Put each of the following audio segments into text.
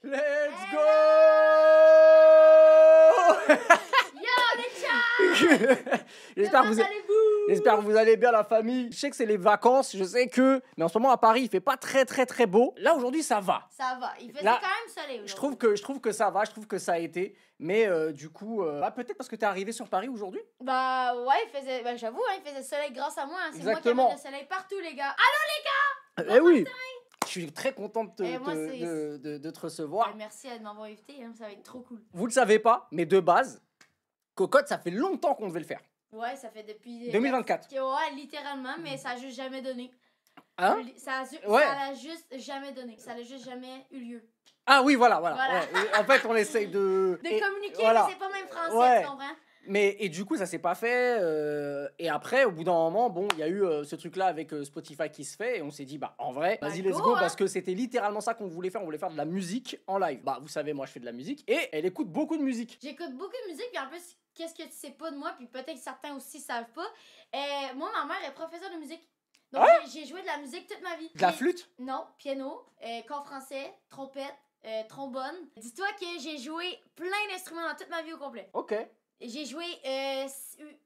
Let's go. Yo les chats. J'espère que vous allez bien, la famille. Je sais que c'est les vacances, je sais que... Mais en ce moment, à Paris, il fait pas très beau. Là, aujourd'hui, ça va. Ça va, il faisait Là, quand même soleil aujourd'hui. Je trouve que ça va, je trouve que ça a été. Mais du coup, peut-être parce que t'es arrivé sur Paris aujourd'hui. Bah ouais, il faisait, bah, j'avoue, hein, il faisait soleil grâce à moi. Hein. C'est moi qui Exactement. amène le soleil partout, les gars. Allô, Eh oui. Je suis très contente Eh, moi, de te recevoir. bah, merci de m'avoir invité, hein, ça va être trop cool. Vous le savez pas, mais de base, Cocotte, ça fait longtemps qu'on devait le faire. Ouais, ça fait depuis... 2024. Ouais, littéralement, mais ça a juste jamais donné. Hein? Ça a juste jamais donné. Ça a juste jamais eu lieu. Ah oui, voilà. Voilà. Ouais. En fait, on essaye de... De communiquer, voilà. mais c'est pas même français, Ouais. tu comprends? Mais et du coup, ça s'est pas fait. Et après, au bout d'un moment, bon, il y a eu ce truc-là avec Spotify qui se fait. Et on s'est dit, bah, en vrai, vas-y, let's go. Hein. Parce que c'était littéralement ça qu'on voulait faire. On voulait faire de la musique en live. Bah, vous savez, moi, je fais de la musique. Et elle écoute beaucoup de musique. J'écoute beaucoup de musique, puis en plus, qu'est-ce que tu sais pas de moi, puis peut-être que certains aussi savent pas. Moi, ma mère est professeure de musique. Donc, j'ai joué de la musique toute ma vie. De la flûte? Non, piano, corps français, trompette, trombone. Dis-toi que j'ai joué plein d'instruments dans toute ma vie au complet. Ok. J'ai joué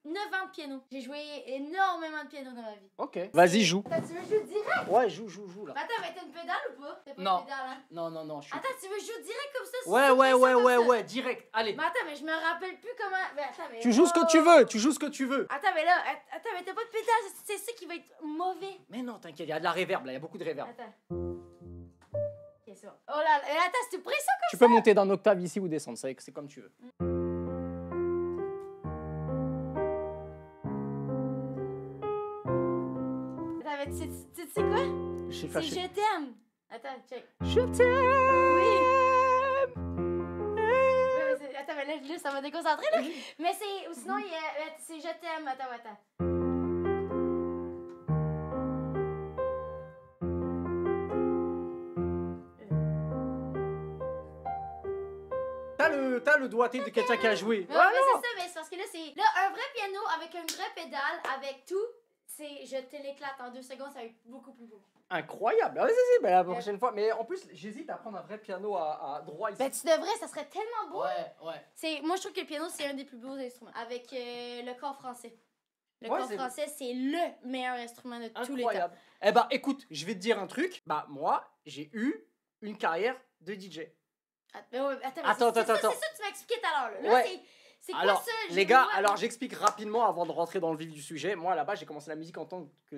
9 ans de piano. J'ai joué énormément de piano dans ma vie. Ok. Vas-y, joue. Attends, tu veux jouer direct? Ouais, joue là. Attends, mais t'as une pédale ou pas? T'as pas Non. de pédale, hein? Non, je suis... Attends, tu veux jouer direct comme ça? Ouais, direct. Allez. Mais attends, mais je me rappelle plus comment... Mais attends, mais... Tu joues ce que tu veux, tu joues ce que tu veux. Attends, mais là, attends, mais t'as pas de pédale, c'est ça qui va être mauvais. Mais non, t'inquiète, il y a de la réverb là, il y a beaucoup de réverb. Attends. Ok, c'est bon. Oh là là, attends, c'est pris ça Tu peux monter d'un octave ici ou descendre, c'est comme tu veux. Attends, mais tu sais quoi? Je suis C'est fâché. Je t'aime. Attends, check. Je t'aime. Oui. Attends, mais là, ça m'a déconcentré, là. Mais c'est... Ou sinon, c'est Je t'aime. Attends. T'as le doigté de quelqu'un qui a joué. Non, mais c'est ça, mais c'est parce que là, c'est... Là, un vrai piano avec une vraie pédale, avec tout, c'est... Je te l'éclate en 2 secondes, ça va être beaucoup plus beau. Incroyable. Vas-y, la prochaine fois. Mais en plus, j'hésite à prendre un vrai piano à droit ici. Ben, tu devrais, ça serait tellement beau. Ouais. Moi, je trouve que le piano, c'est un des plus beaux instruments. Avec le corps français. Le Ouais, corps français, c'est le meilleur instrument de tous les temps. Incroyable. Eh bah, écoute, je vais te dire un truc. Bah, moi, j'ai eu une carrière de DJ. Attends. Attends. C'est ça que tu m'as expliqué tout à l'heure. Là, Ouais. c'est quoi Alors, ça? les gars, alors j'explique rapidement avant de rentrer dans le vif du sujet. Moi, là-bas, j'ai commencé la musique en tant que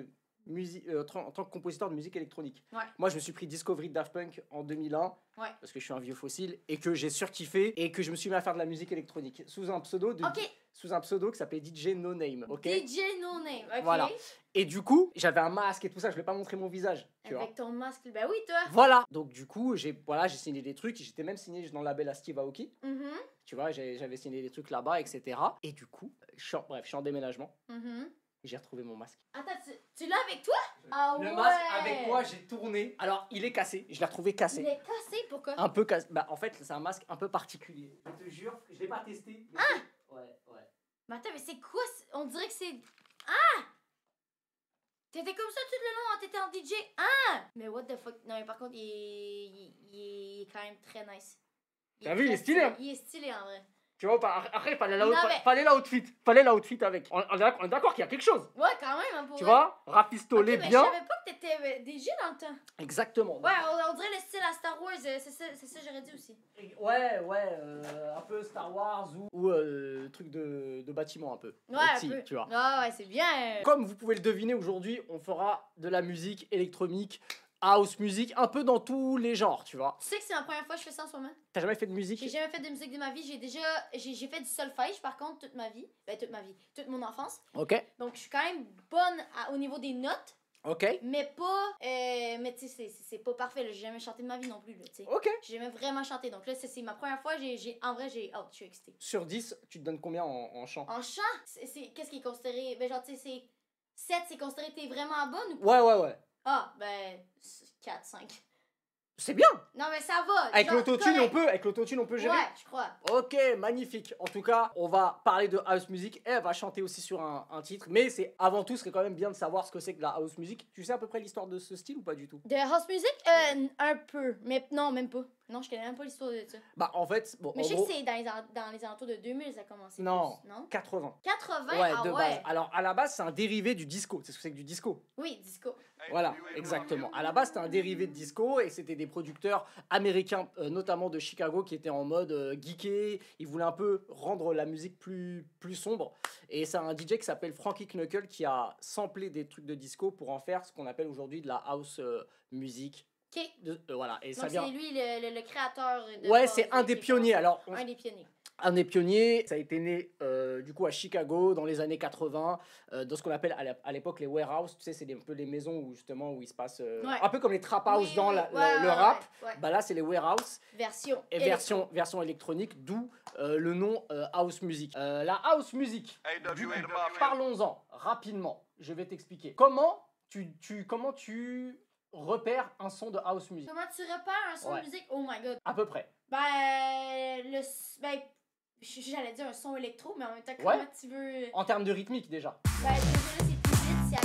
compositeur de musique électronique. Ouais. Moi, je me suis pris Discovery de Daft Punk en 2001 parce que je suis un vieux fossile et que j'ai surkiffé et que je me suis mis à faire de la musique électronique sous un pseudo qui s'appelait DJ No Name. Ok. DJ No Name. Ok. Voilà. Et du coup, j'avais un masque et tout ça. Je voulais pas montrer mon visage. Tu vois. Avec ton masque. Ben oui, toi. Voilà. Donc du coup, j'ai signé des trucs. J'étais même signé dans le label à Steve Aoki. Mhm. Tu vois, j'avais signé des trucs là-bas, etc. Et du coup, je suis en déménagement. Mhm. J'ai retrouvé mon masque. Attends, tu l'as avec toi? Ah Le ouais. masque avec quoi j'ai tourné. Alors, il est cassé. Je l'ai retrouvé cassé. Il est cassé, pourquoi? Un peu cassé. Bah, en fait, c'est un masque un peu particulier. Je te jure, je l'ai pas testé. Ouais. Mais attends, mais c'est quoi? On dirait que c'est... Ah! T'étais comme ça tout le long, t'étais en DJ? Ah! Mais what the fuck? Non, mais par contre, il est quand même très nice. T'as vu, il est stylé, hein? Il est stylé, en vrai. Tu vois, après, fallait Non, l'outfit. avec. On est d'accord qu'il y a quelque chose. Ouais, quand même, hein, pour Tu vrai. vois, rafistolé Ok, mais bien. je savais pas que t'étais DJ dans le temps. Exactement. Ouais, on dirait le style à Star Wars, c'est ça j'aurais dit aussi. Ouais, un peu Star Wars ou truc de bâtiment un peu. Ouais, Petit, un peu. tu vois. Ah ouais, c'est bien. Comme vous pouvez le deviner, aujourd'hui, on fera de la musique électronique, house music, un peu dans tous les genres, tu vois. Tu sais que c'est la première fois que je fais ça en ce moment? T'as jamais fait de musique? J'ai jamais fait de musique de ma vie. J'ai fait du solfège par contre toute ma vie. Toute mon enfance. Ok. Donc je suis quand même bonne au niveau des notes. Ok. Mais pas. Mais tu sais, c'est pas parfait. J'ai jamais chanté de ma vie non plus. Tu sais. Ok. J'ai jamais vraiment chanté. Donc là, c'est ma première fois. En vrai, je suis excitée. Sur 10, tu te donnes combien en chant? En chant, qu'est-ce qui est considéré? Ben, genre, tu sais, 7, c'est considéré t'es vraiment bonne ou Ouais. Ah, ben, 4, 5. C'est bien. Non, mais ça va. Avec genre, l'autotune, correct. on peut gérer. Ouais, je crois. Ok, magnifique. En tout cas, on va parler de house music et elle va chanter aussi sur un titre. Mais c'est avant tout, ce serait quand même bien de savoir ce que c'est que la house music. Tu sais à peu près l'histoire de ce style ou pas du tout? De house music? Un peu. Mais non, même pas. Non, je connais même pas l'histoire de ça. Bah, en fait, bon. Mais je sais que c'est dans les alentours de 2000 ça a commencé. Non, plus, non? 80. 80? Ouais, Ah de ouais. base. Alors, à la base, c'est un dérivé du disco. C'est ce que c'est que du disco. Oui, disco. Voilà, exactement. À la base, c'était un dérivé de disco et c'était des producteurs américains, notamment de Chicago, qui étaient en mode geeké. Ils voulaient un peu rendre la musique plus sombre. Et c'est un DJ qui s'appelle Frankie Knuckle qui a samplé des trucs de disco pour en faire ce qu'on appelle aujourd'hui de la house music. Ok. Voilà. Et donc ça vient... c'est lui le créateur de... Ouais, c'est un des pionniers. Alors, un des pionniers. Un des pionniers, ça a été né du coup à Chicago dans les années 80, dans ce qu'on appelle à l'époque les warehouses. Tu sais, c'est un peu les maisons où justement où il se passe un peu comme les trap house dans le rap. Ouais. Bah là, c'est les warehouses. Version électronique, d'où le nom house music. La house music. Parlons-en rapidement. Je vais t'expliquer. Comment tu repères un son de house music? Comment tu repères un son de musique? Oh my god. À peu près. J'allais dire un son électro, mais en même temps, comment tu veux... En termes de rythmique, déjà. Déjà, c'est plus vite,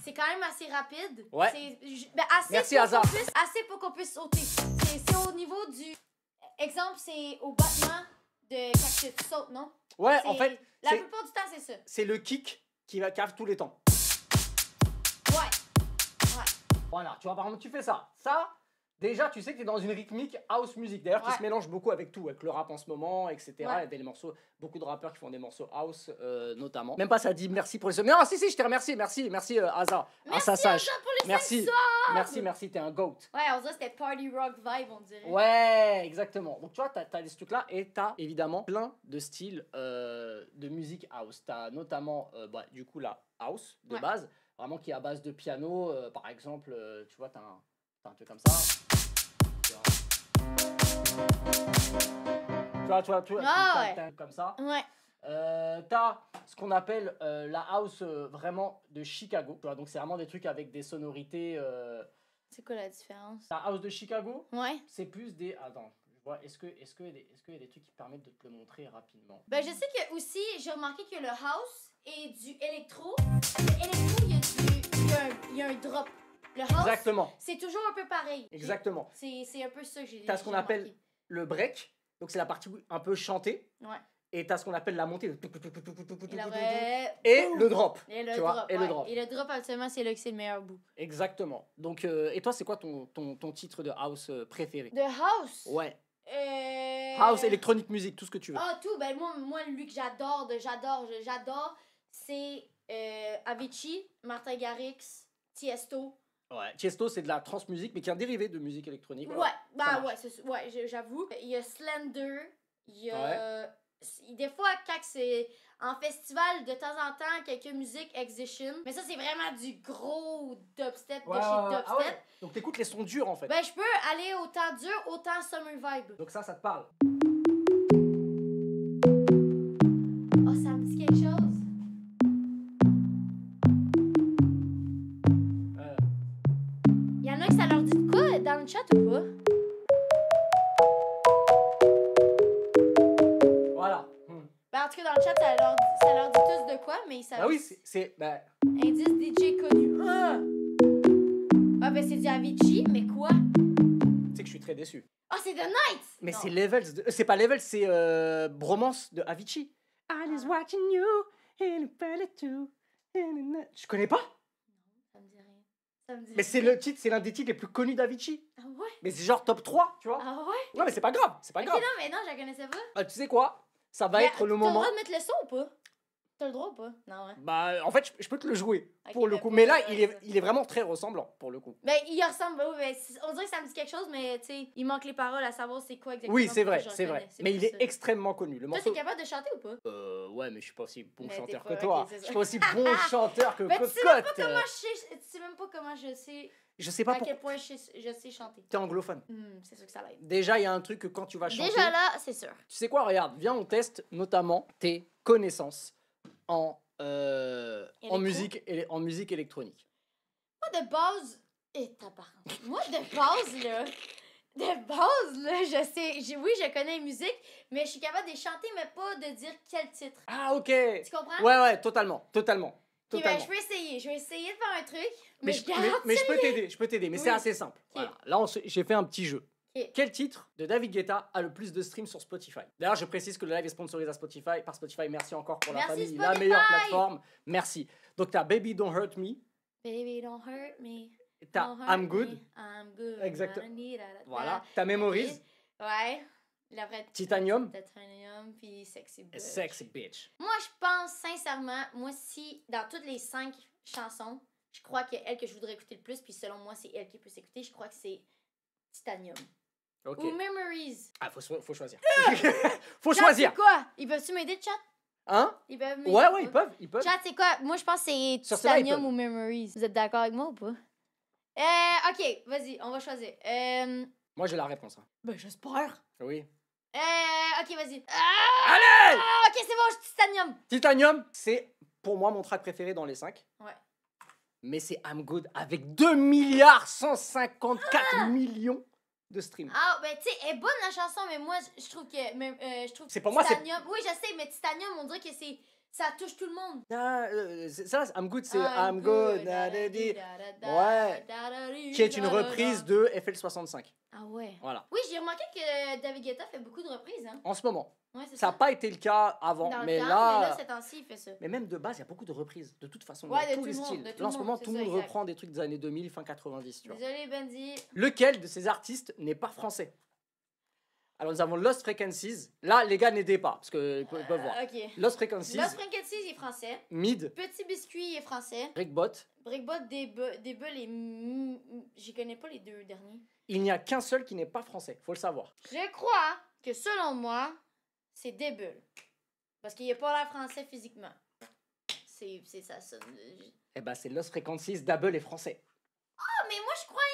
c'est quand même assez rapide. Ouais. Merci, assez pour qu'on puisse sauter. C'est au niveau du... Exemple, c'est au battement de quand tu sautes, non? Ouais, en fait... La plupart du temps, c'est ça. C'est le kick qui cave tous les temps. Ouais. Voilà, tu vois, par exemple, tu fais ça. Ça... Déjà, tu sais que tu es dans une rythmique house music. D'ailleurs, qui se mélange beaucoup avec tout, avec le rap en ce moment, etc. Il y a des morceaux, beaucoup de rappeurs qui font des morceaux house, notamment. Même pas ça dit merci pour les... Non, si, je te remercie. Merci, Aza. Merci, Aza, pour les merci. Merci, t'es un goat. Ouais, on dirait que c'était party rock vibe, on dirait. Ouais, exactement. Donc, tu vois, t'as des trucs-là et t'as évidemment plein de styles de musique house. T'as notamment, du coup, la house de base, vraiment qui est à base de piano. Par exemple, tu vois, t'as un truc comme ça. Tu vois, comme ça. Ouais. T'as ce qu'on appelle la house vraiment de Chicago. Tu vois, donc c'est vraiment des trucs avec des sonorités. C'est quoi la différence? La house de Chicago, c'est plus des. Attends, je vois. Est-ce qu'il y a des trucs qui permettent de te le montrer rapidement? Ben, je sais que aussi, j'ai remarqué que le house et du électro. L'électro, il y a un drop. Le house, exactement. C'est toujours un peu pareil. Exactement. C'est un peu ça que j'ai. T'as ce qu'on appelle le break, donc c'est la partie un peu chantée. Ouais. Et t'as ce qu'on appelle la montée. Et le drop. Et le drop. Et le drop, actuellement, c'est là que c'est le meilleur bout. Exactement. Donc, et toi, c'est quoi ton titre de house préféré? De house? Ouais. House, électronique, musique, tout ce que tu veux. Ah, tout. Ben, moi lui que j'adore, c'est Avicii, Martin Garrix, Tiesto. Ouais, Tiesto, c'est de la trance musique, mais qui est un dérivé de musique électronique. J'avoue. Il y a Slender, il y a... Des fois, quand c'est en festival, de temps en temps, quelques musiques Exhibition. Mais ça, c'est vraiment du gros dubstep de chez Dubstep. Ah ouais. Donc t'écoutes les sons durs, en fait. Ben, je peux aller autant dur, autant summer vibe. Donc ça te parle. Oh, ça me dit quelque chose. Y'en a que ça leur dit de quoi dans le chat ou pas? Voilà. Ben, en tout cas, dans le chat, ça leur dit tous de quoi, mais ils savent. Ah oui, c'est indice DJ connu. Ah, ben c'est du Avicii, mais quoi? Tu sais que je suis très déçu. Ah, c'est The Night! Mais c'est Levels. C'est pas Levels, c'est Bromance de Avicii. I was watching you in a too. Je connais pas? Non, ça me dit rien. Mais c'est l'un des titres les plus connus d'Avicii. Ah ouais? Mais c'est genre top 3, tu vois? Ah ouais? Non, mais c'est pas grave, non, mais non, je la connaissais pas. Ah, tu sais quoi? Ça va être le moment. T'as le droit de mettre le son ou pas? T'as le droit ou pas? Non, ouais. Bah, en fait, je peux te le jouer, pour le coup. Mais là, il est vraiment très ressemblant, pour le coup. Ben, il ressemble, oui, on dirait que ça me dit quelque chose, mais tu sais, il manque les paroles à savoir c'est quoi exactement. Oui, c'est vrai. Mais il est extrêmement connu. Toi, t'es capable de chanter ou pas? Ouais, mais je suis pas aussi bon chanteur que toi. Je suis pas aussi bon chanteur que Cocotte. Tu sais même pas comment je sais. Je sais pas à quel point je sais chanter. T'es anglophone. C'est sûr que ça l'aide. Déjà, il y a un truc que quand tu vas chanter... Déjà là, c'est sûr. Tu sais quoi, regarde, viens, on teste notamment tes connaissances en musique électronique. Moi, de base... Moi, de base, là, je sais... Oui, je connais la musique, mais je suis capable de les chanter, mais pas de dire quel titre. Ah, ok. Tu comprends? Ouais, totalement. Okay, ben, je vais essayer de faire un truc, mais je peux t'aider, mais c'est assez simple. Okay. Voilà. Là, j'ai fait un petit jeu. Ok. Quel titre de David Guetta a le plus de streams sur Spotify? D'ailleurs, je précise que le live est sponsorisé par Spotify. Merci encore pour la Merci, famille, Spotify! la meilleure plateforme. Merci. Donc, t'as Baby Don't Hurt Me, Baby, don't hurt me. t'as Don't hurt I'm Good, me, I'm good. Exactement. Da-da-da-da-da. voilà. T'as Memories, Ouais. La vraie Titanium. Titanium, puis Sexy Bitch. Sexy Bitch. Moi, je pense sincèrement, moi, si dans toutes les 5 chansons, je crois que elle que je voudrais écouter le plus, puis selon moi, c'est elle qui peut s'écouter, je crois que c'est Titanium. Ok. Ou Memories. Ah, faut choisir. Faut Chat, choisir. c'est quoi? Ils peuvent-tu m'aider, chat? Hein? Ils peuvent m'aider? Ouais, ils peuvent. Chat, c'est quoi? Moi, je pense que c'est Sur celle-là, ils Titanium peuvent. ou Memories. Vous êtes d'accord avec moi ou pas? Ok, vas-y, on va choisir. Moi, j'ai la réponse. Hein. Ben, j'espère. Oui. Ok, vas-y. Allez! Ok, c'est bon, je Titanium. Titanium, c'est pour moi mon track préféré dans les 5. Ouais. Mais c'est I'm Good avec 2 milliards 154 millions de streams. Ah, ben, tu sais, elle est bonne la chanson, mais moi, je trouve que. Je trouve C'est pour moi, c'est- Titanium. Oui, je sais, mais Titanium, on dirait que c'est. Ça touche tout le monde. Ça, I'm Good, c'est I'm Good. da-da-di, Ouais. da-da-di, Qui est une da-da-da. reprise de FL65. Ah ouais. Voilà. Oui, j'ai remarqué que David Guetta fait beaucoup de reprises, hein. En ce moment. Ouais, c'est Ça n'a pas été le cas avant. Dans le Mais temps, là. mais là, ces temps-ci, il fait ça. Mais même de base, il y a beaucoup de reprises. De toute façon, Ouais, dans de tous tout les le monde, styles. de tout Là, en le ce monde, moment, c'est tout le ça, monde exact. reprend des trucs des années 2000, fin 90, tu vois. Désolé, Benji. Lequel de ces artistes n'est pas français? Alors, nous avons Lost Frequencies. Là, les gars, n'aidez pas, parce qu'ils peuvent voir. Ok. Lost Frequencies, Lost Frequencies, il est français. Mid, Petit Biscuit, il est français. Breakbot. Breakbot, Debul et. Je connais pas les deux derniers. Il n'y a qu'un seul qui n'est pas français, faut le savoir. Je crois que selon moi, c'est Debul. Parce qu'il n'est pas là français physiquement. C'est ça sonne. Eh ben, c'est Lost Frequencies, Double est français. Ah, mais moi je croyais.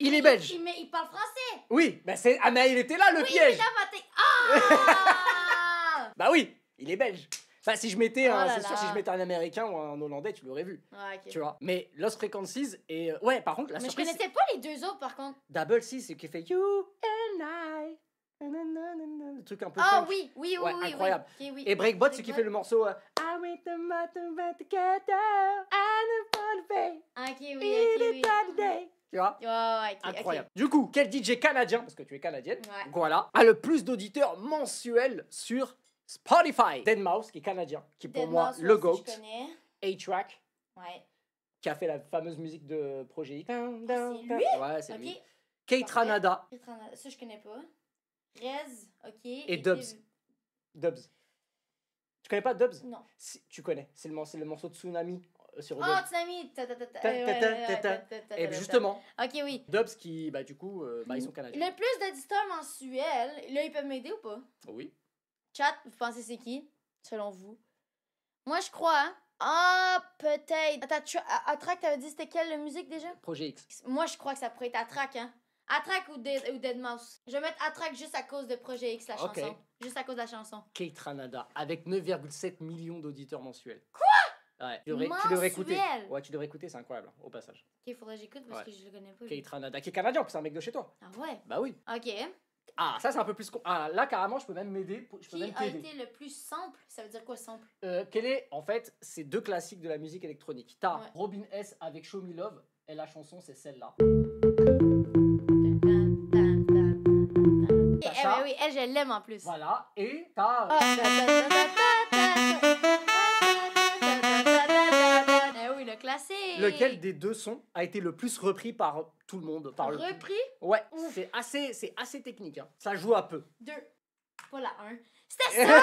Il est belge. Il parle français. Oui, bah c'est... Ah, mais il était là, le Oui, piège. mais dans ma tête. Ah! Bah oui, il est belge. Enfin, si je mettais, Oh là c'est sûr, là. si je mettais un Américain ou un Hollandais, tu l'aurais vu. Ouais, ok. Tu vois. Mais Lost Frequencies et ouais, par contre, la Mais je surprise, connaissais pas les deux autres par contre. Double C, c'est qui fait You and I. Le truc un peu Ah funk. oui, oui, oui, Ouais, oui. incroyable. Oui. Ok, oui. Et Breakbot, c'est qui fait le morceau I went to my together and fun day. Ah, ok, oui, ok, oui. Tu vois. Ouais, ok, Incroyable. Du coup, quel DJ canadien, parce que tu es canadienne, Ouais. voilà, a le plus d'auditeurs mensuels sur Spotify? Deadmau5, qui est canadien, qui est pour moi le GOAT. Je connais. A-Track, Ouais. qui a fait la fameuse musique de Projet X. C'est lui? Ouais, c'est Ok. lui. Kate Ranada, Ça, je connais pas. Rez, ok. Et Dubs. Dubs. Tu connais pas Dubs? Non. Si, tu connais. C'est le morceau de Tsunami sur Oh, Dubs. Tsunami. Et justement, Ok, oui. Dubs qui, bah du coup, ils sont canadiens. Le plus d'auditeurs mensuels, là, ils peuvent m'aider ou pas? Oui. Chat, vous pensez c'est qui, selon vous? Moi, je crois. Ah, peut-être. Attends, Attrack, t'avais dit c'était quelle musique déjà? Projet X. Moi, je crois que ça pourrait être Attrack, hein. Attrack ou Deadmau5. Je vais mettre Attrack juste à cause de Projet X, la Ok. chanson. Juste à cause de la chanson. Kate Ranada, avec 9,7 millions d'auditeurs mensuels. Quoi? Ouais. Tu devrais écouter. Mensuel? Ouais, tu devrait écouter, c'est incroyable, au passage. Ok, faudrait que j'écoute parce Ouais. que je le connais pas. lui. Kate Ranada, qui est canadien, c'est un mec de chez toi. Ah ouais? Bah oui. Ok. Ah, ça c'est un peu plus... Ah, là, carrément, je peux même m'aider. Je peux Qui même a t'aider. été le plus simple? Ça veut dire quoi, simple? Quel est, en fait, ces deux classiques de la musique électronique? T'as Ouais. Robin S avec Show Me Love, et la chanson c'est celle-là. Eh ça. ben oui, elle, je l'aime en plus. Voilà, et t'as... Eh oui, le classique. Lequel des deux sons a été le plus repris par tout le monde, par le public? Repris? Ouais, Ouf. c'est assez technique, hein. Ça joue à peu. 2. Pas la 1. C'était sûr!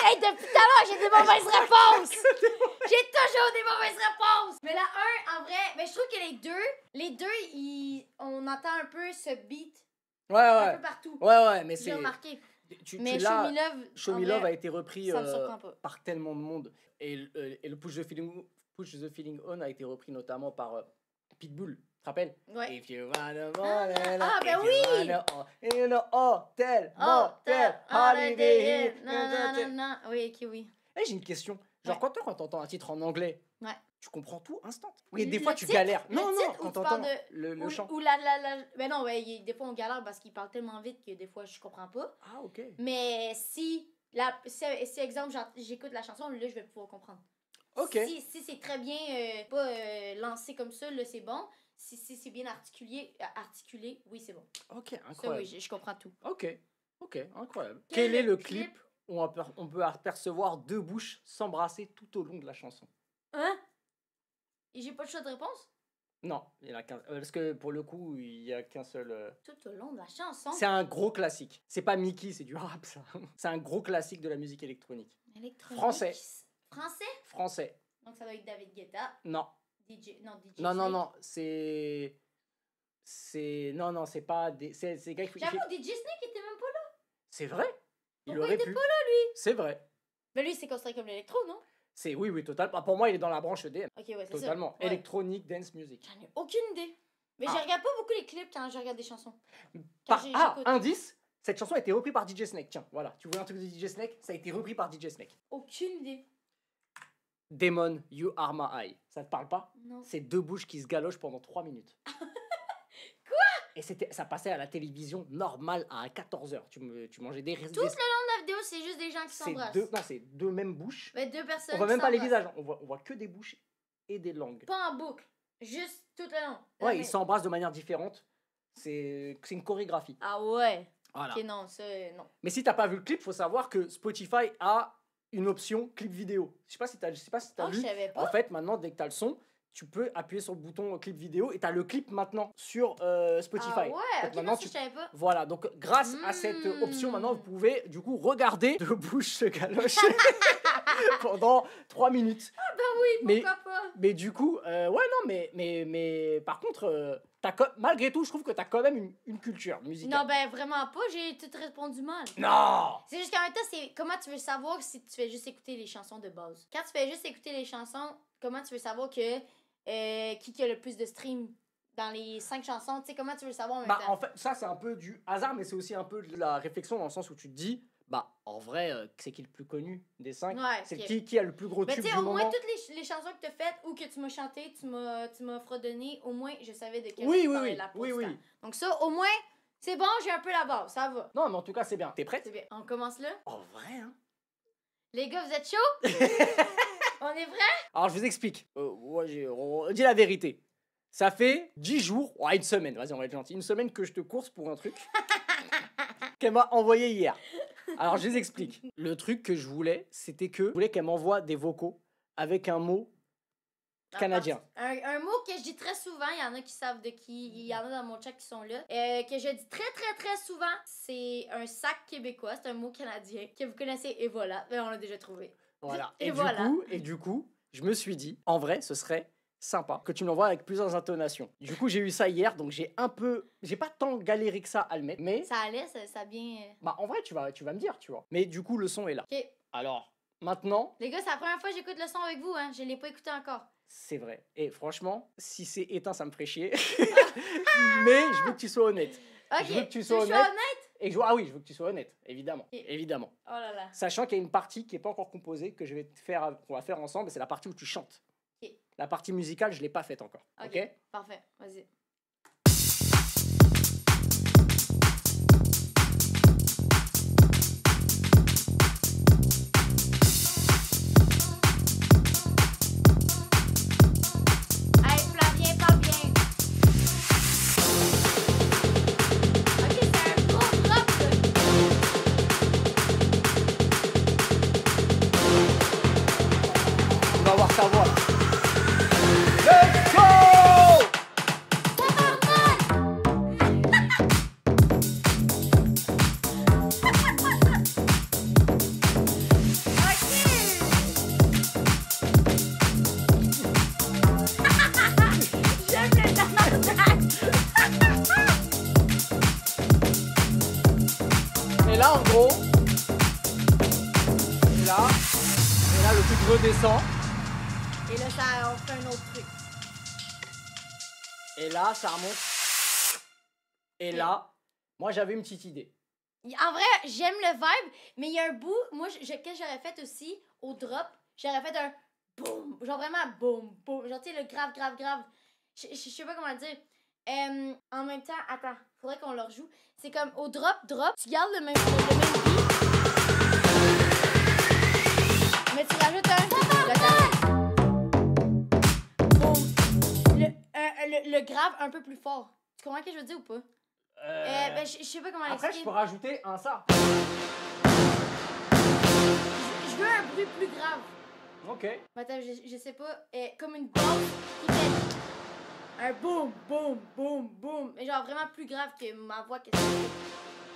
Hey, depuis tout à l'heure, j'ai des mauvaises réponses! J'ai toujours des mauvaises réponses! Mais la 1, en vrai, mais je trouve que les deux, on entend un peu ce beat Ouais, un ouais. peu partout. Ouais, mais J'ai c'est... remarqué. Tu Mais Show l'as... Me Love, Show en Me vrai, Love a été repris ça me surprend pas. par tellement de monde. Et le Push the Feeling On a été repris notamment par Pitbull. Tu te rappelles? Ouais. If you wanna wanna, Ah, ben if you oui! wanna, in a hotel, Oh, motel, holiday inn. Non, non, non, non. Oui, ok, oui. Eh, j'ai une question. Genre, Ouais. quand t'entends un titre en anglais, Ouais. tu comprends tout instant. Oui, des Le fois tu titre? galères. Le Non, non, titre ou quand tu t'entends parles de- le chant. Ou la. Ben non, ouais, des fois on galère parce qu'il parle tellement vite que des fois je comprends pas. Ah, ok. Mais si exemple, j'écoute la chanson, là je vais pouvoir comprendre. Ok. Si c'est très bien pas lancé comme ça, là c'est bon. c'est bien articulé, oui, c'est bon. Ok, Ça, incroyable. oui, je comprends tout. Ok, incroyable. Quel Quel est le clip où on peut apercevoir deux bouches s'embrasser tout au long de la chanson? Hein? Et j'ai pas de choix de réponse? Non, il y en a qu'un. Parce que pour le coup, il y a qu'un seul. Tout au long de la chanson. C'est un gros classique. C'est pas Mickey, c'est du rap ça. C'est un gros classique de la musique électronique. Électronique. Français. Français? Français. Donc ça doit être David Guetta. Non. DJ Non, Snake. non, non, c'est pas des. C'est gars qui. J'avoue, DJ Snake était même pas là. C'est vrai. Il Pourquoi aurait il était pu. pas là, lui? C'est vrai. Mais lui, c'est considéré comme l'électro, non? C'est oui, total. Pour moi, il est dans la branche EDM. Ok, ouais, c'est ça. Totalement. Ouais. Électronique, dance music. J'en ai aucune idée. Mais Ah. je regarde pas beaucoup les clips quand je regarde des chansons. j'écoute. Indice, cette chanson a été reprise par DJ Snake. Tiens, voilà. Tu vois un truc de DJ Snake? Ça a été repris par DJ Snake. Aucune idée. Demon, You Are My Eye. Ça te parle pas? Non. C'est deux bouches qui se galochent pendant 3 minutes. Quoi? Et ça passait à la télévision normale à 14h. Tu mangeais des Tout le long de la vidéo, c'est juste des gens qui s'embrassent. c'est deux mêmes bouches. Mais deux personnes. On voit qui même pas les s'embrassent. visages. On voit que des bouches et des langues. Pas en boucle. Juste tout le long. Ouais, mais- ils s'embrassent de manière différente. C'est une chorégraphie. Ah ouais. Voilà. Ok, non, ça, non. Mais si t'as pas vu le clip, faut savoir que Spotify a une option clip vidéo. Je sais pas si t'as Oh, je vu. savais pas. En fait, maintenant, dès que t'as le son, tu peux appuyer sur le bouton clip vidéo et t'as le clip maintenant sur Spotify. Ah ouais, Donc ok, maintenant, non, ça, tu- je savais pas. Voilà, donc grâce à cette option, maintenant, vous pouvez du coup regarder deux bouches se galocher pendant 3 minutes. Ben oui, Mais- pourquoi pas? Mais du coup, ouais, non, mais par contre, malgré tout, je trouve que t'as quand même une culture musicale. Non, ben vraiment pas, j'ai tout répondu mal. Non! C'est juste qu'en même temps, c'est comment tu veux savoir si tu fais juste écouter les chansons de base. Quand tu fais juste écouter les chansons, comment tu veux savoir que qui a le plus de streams dans les 5 chansons? Tu sais, comment tu veux le savoir en même Bah, temps? en fait, ça, c'est un peu du hasard, mais c'est aussi un peu de la réflexion dans le sens où tu te dis, bah, en vrai, c'est qui le plus connu des 5? Ouais, C'est ok. qui a le plus gros Mais tube tu du sais, au moment? moins, toutes les chansons que tu as faites ou que tu m'as chanté, tu m'as fredonné, au moins, je savais de quelle Oui, tu oui, parlais oui, la plupart oui, du oui. temps. Donc ça, au moins, c'est bon, j'ai un peu la base, ça va. Non, mais en tout cas, c'est bien. T'es prête? C'est bien. On commence là? En vrai, hein? Les gars, vous êtes chauds? On est prêts? Alors, je vous explique. On dit la vérité. Ça fait 10 jours, ouais, une semaine, vas-y, on va être gentil, une semaine que je te course pour un truc qu'elle m'a envoyé hier. Alors, je vous explique. Le truc que je voulais, c'était que je voulais qu'elle m'envoie des vocaux avec un mot canadien. Un mot que je dis très souvent, il y en a qui savent de qui, il y en a dans mon chat qui sont là, que je dis très très très souvent, c'est un sac québécois, c'est un mot canadien que vous connaissez et voilà, ben, on l'a déjà trouvé. Voilà. Et Et, voilà. du coup, je me suis dit, en vrai, ce serait sympa que tu me l'envoies avec plusieurs intonations. Du coup, j'ai eu ça hier, donc j'ai pas tant galéré que ça à le mettre, mais Ça allait, ça a bien... bah en vrai, tu vas me dire, tu vois. Mais du coup, le son est là. Ok, Alors, maintenant, les gars, c'est la première fois que j'écoute le son avec vous, hein, je l'ai pas écouté encore. c'est vrai. Et franchement, si c'est éteint, ça me ferait chier. Mais je veux que tu sois honnête. Ok, Je veux que tu veux sois que je honnête. Et ah oui, je veux que tu sois honnête, évidemment. Ok. Évidemment. Oh là là. Sachant qu'il y a une partie qui est pas encore composée que qu'on va faire ensemble, et c'est la partie où tu chantes. Ok. La partie musicale, je l'ai pas faite encore. Ok, Ok. parfait, vas-y. Allez, Flavien, parle bien. Ok, c'est un gros drop, là. On va voir ta voix. Let's go! J'aime le tabarnak. Et là, en gros, et là, le truc redescend. Et là, ça, on fait un autre truc. Et là, ça remonte. Et là, moi, j'avais une petite idée. En vrai, j'aime le vibe, mais il y a un bout, moi, que j'aurais fait aussi, au drop, j'aurais fait un boum, genre vraiment boum, boum, genre tu sais, le grave, grave, grave. Je sais pas comment le dire. En même temps, attends, faudrait qu'on le rejoue. C'est comme au drop, tu gardes le même beat, mais tu rajoutes un. Attends. Boum. le grave un peu plus fort. Tu comprends ce que je veux dire ou pas? Ben, je sais pas comment Après, l'expliquer. je peux rajouter un ça. Je veux un bruit plus grave. Ok. Attends, je sais pas. Comme une basse qui fait un boum, boum, boum, boum. Mais genre vraiment plus grave que ma voix. Que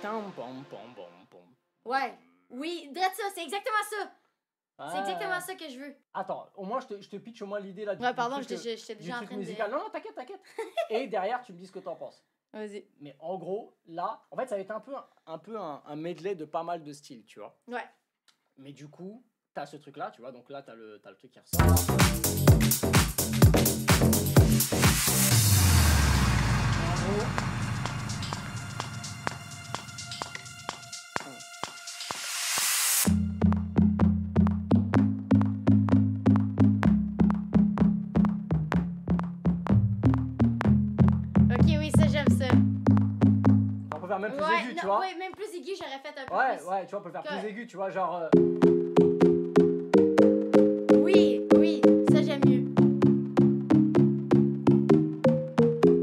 Tam, pom, pom, pom, pom. ouais. Oui, drette ça, c'est exactement ça. C'est exactement ça que je veux. Attends, au moins je te pitch au moins l'idée là. Ouais, pardon, truc, j'étais du déjà en truc train musical. de... Non, t'inquiète, t'inquiète. Et derrière, tu me dis ce que t'en penses. Vas-y. Mais en gros, là, en fait, ça va être un peu un medley de pas mal de styles, tu vois. Ouais. Mais du coup, t'as ce truc là, tu vois. Donc là, t'as le truc qui ressort. En gros, Ok, oui, ça, j'aime ça. on peut faire même plus Ouais, aigu, non, tu vois. ouais, même plus aigu, j'aurais fait un peu Ouais, plus. ouais, tu vois, on peut le faire Que- plus aigu, tu vois, genre. Oui, oui, ça, j'aime mieux.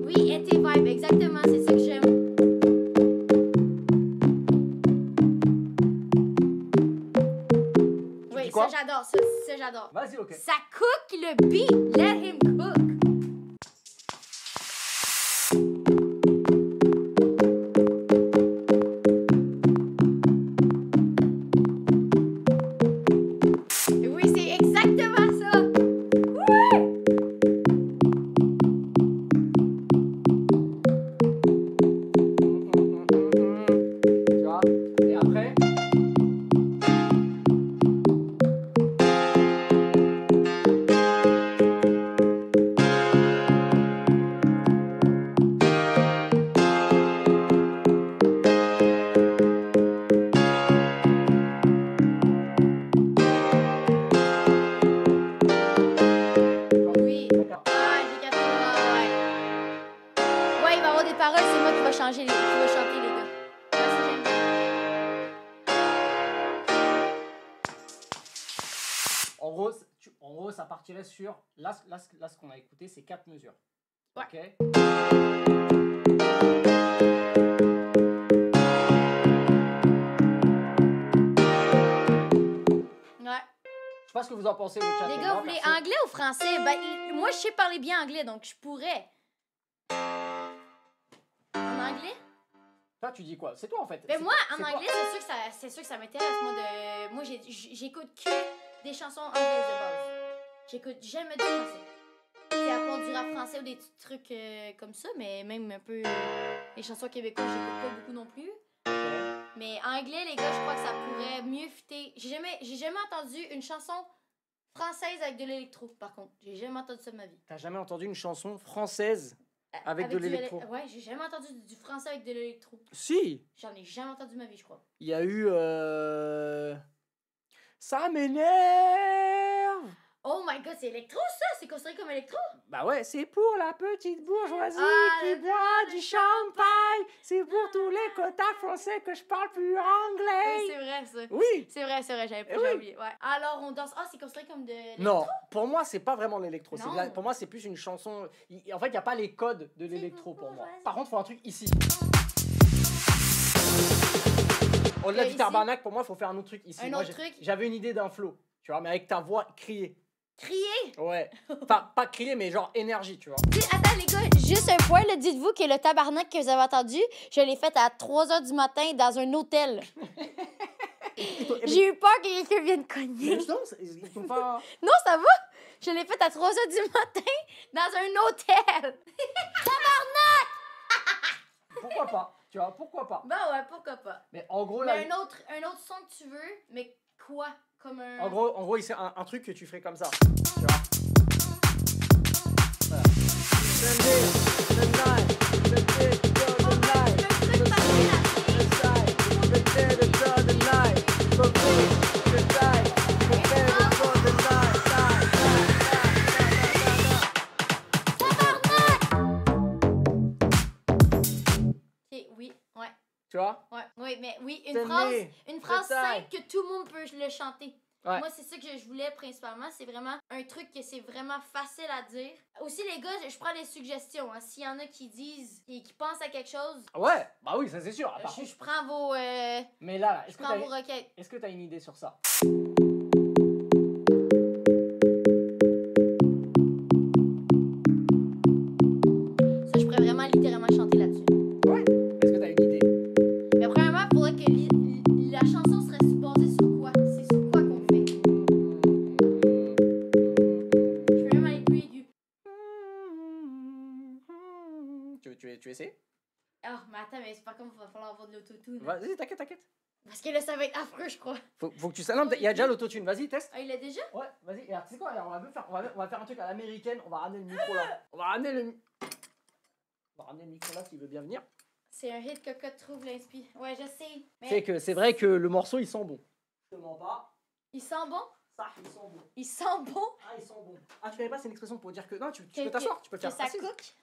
Oui, et tes vibes, exactement, c'est ça que j'aime. Oui, dis quoi? ça, j'adore, ça, j'adore. Vas-y, ok. Ça cook le beat, let him cook. Oui, c'est exactement ça. Ouais. Tu vois. Et après. Oui. D'accord. Ah, j'ai capté. Ouais. Ouais, il va y avoir des paroles, c'est moi qui va changer qui va chanter, les gars. Ouais, ça, j'aime bien. En gros, en gros, ça partirait sur. Là, ce qu'on a écouté, c'est 4 mesures. Ouais. Ok. Ouais. Je sais pas ce que vous en pensez, le chat. Les mais gars, moi, vous voulez perso- anglais ou français? Ben, moi, je sais parler bien anglais, donc je pourrais. En anglais? Toi, tu dis quoi? C'est toi en fait. Ben C'est moi, toi- en c'est toi. anglais, c'est sûr que ça m'intéresse. Moi, j'écoute que des chansons anglaises de base. J'écoute jamais du français. C'est à part du rap français ou des petits trucs comme ça, mais même un peu les chansons québécoises, j'écoute pas beaucoup non plus. Mais anglais, les gars, je crois que ça pourrait mieux fitter. J'ai jamais entendu une chanson française avec de l'électro, par contre. J'ai jamais entendu ça de ma vie. T'as jamais entendu une chanson française avec de du l'électro? Ouais, j'ai jamais entendu du français avec de l'électro. Si! J'en ai jamais entendu de ma vie, je crois. Il y a eu. Ça m'énerve! Oh my god, c'est électro ça? C'est considéré comme électro? Bah ouais, c'est pour la petite bourgeoisie Ah, qui boit du champagne. C'est pour tous les quotas français que je parle plus Oui, anglais. c'est vrai ça. Oui! C'est vrai, j'avais Eh j'avais oui. oublié. Ouais. Alors on danse. Ah, c'est considéré comme de l'électro? Non, pour moi, c'est pas vraiment l'électro. Non. Pour moi, c'est plus une chanson. En fait, il n'y a pas les codes de l'électro pour moi. Par contre, il faut un truc ici. Au-delà du ici? tabarnak, pour moi, il faut faire un autre truc ici. Un Moi, autre truc? J'avais une idée d'un flow, tu vois, mais avec ta voix criée. Crier! Ouais. Enfin, pas crier, mais genre énergie, tu vois. Attends, les gars, juste un point, là, dites-vous que le tabarnak que vous avez entendu, je l'ai fait à 3h du matin dans un hôtel. J'ai eu peur que quelqu'un vienne Mais cogner. justement, ils font pas. Non, ça va? Je l'ai fait à 3h du matin dans un hôtel. Pourquoi pas? Tu vois, pourquoi pas? Ben ouais, pourquoi pas. Mais en gros, là. Mais un autre son que tu veux, mais quoi? Comme un... En gros, c'est un truc que tu ferais comme ça. Tu vois. Voilà. Ok, oui, ouais. Tu vois? Ouais, oui, mais oui, Tenez, une phrase détail. simple que tout le monde peut le chanter. Ouais. Moi, c'est ça que je voulais principalement. C'est vraiment un truc que c'est vraiment facile à dire. Aussi, les gars, je prends des suggestions. Hein. S'il y en a qui disent et qui pensent à quelque chose, Ouais, bah oui, ça c'est sûr. Par contre- je prends vos, Mais là, je prends vos requêtes. est-ce que t'as une idée sur ça? Ça, je pourrais vraiment littéralement chanter là-dessus. Ouais. Est-ce que t'as une idée? Mais premièrement, il faudrait que la chanson serait basée sur quoi? C'est sur quoi qu'on fait? Je peux même aller plus aigu. Tu essaies? Oh, mais attends, mais par contre, il va falloir avoir de l'autotune. Vas-y, t'inquiète. Parce que là, ça va être affreux, je crois. Faut que tu... Non, il y a déjà l'autotune, vas-y, teste. Ah, il l'a déjà? Ouais, vas-y. Et alors, tu sais quoi? Alors, on va faire un truc à l'américaine. On va ramener le micro là. On va ramener le micro là s'il veut bien venir. C'est un hit cocotte trouve l'inspi. Ouais, je sais. Mais C'est que c'est vrai que le morceau il sent bon. Je te mens pas. il sent bon? Ça, il sent bon. Il sent bon? Ah, il sent bon. Ah, tu connais pas, c'est une expression pour dire que. Non, tu Que- peux t'asseoir, tu peux Que faire ça assise. cook?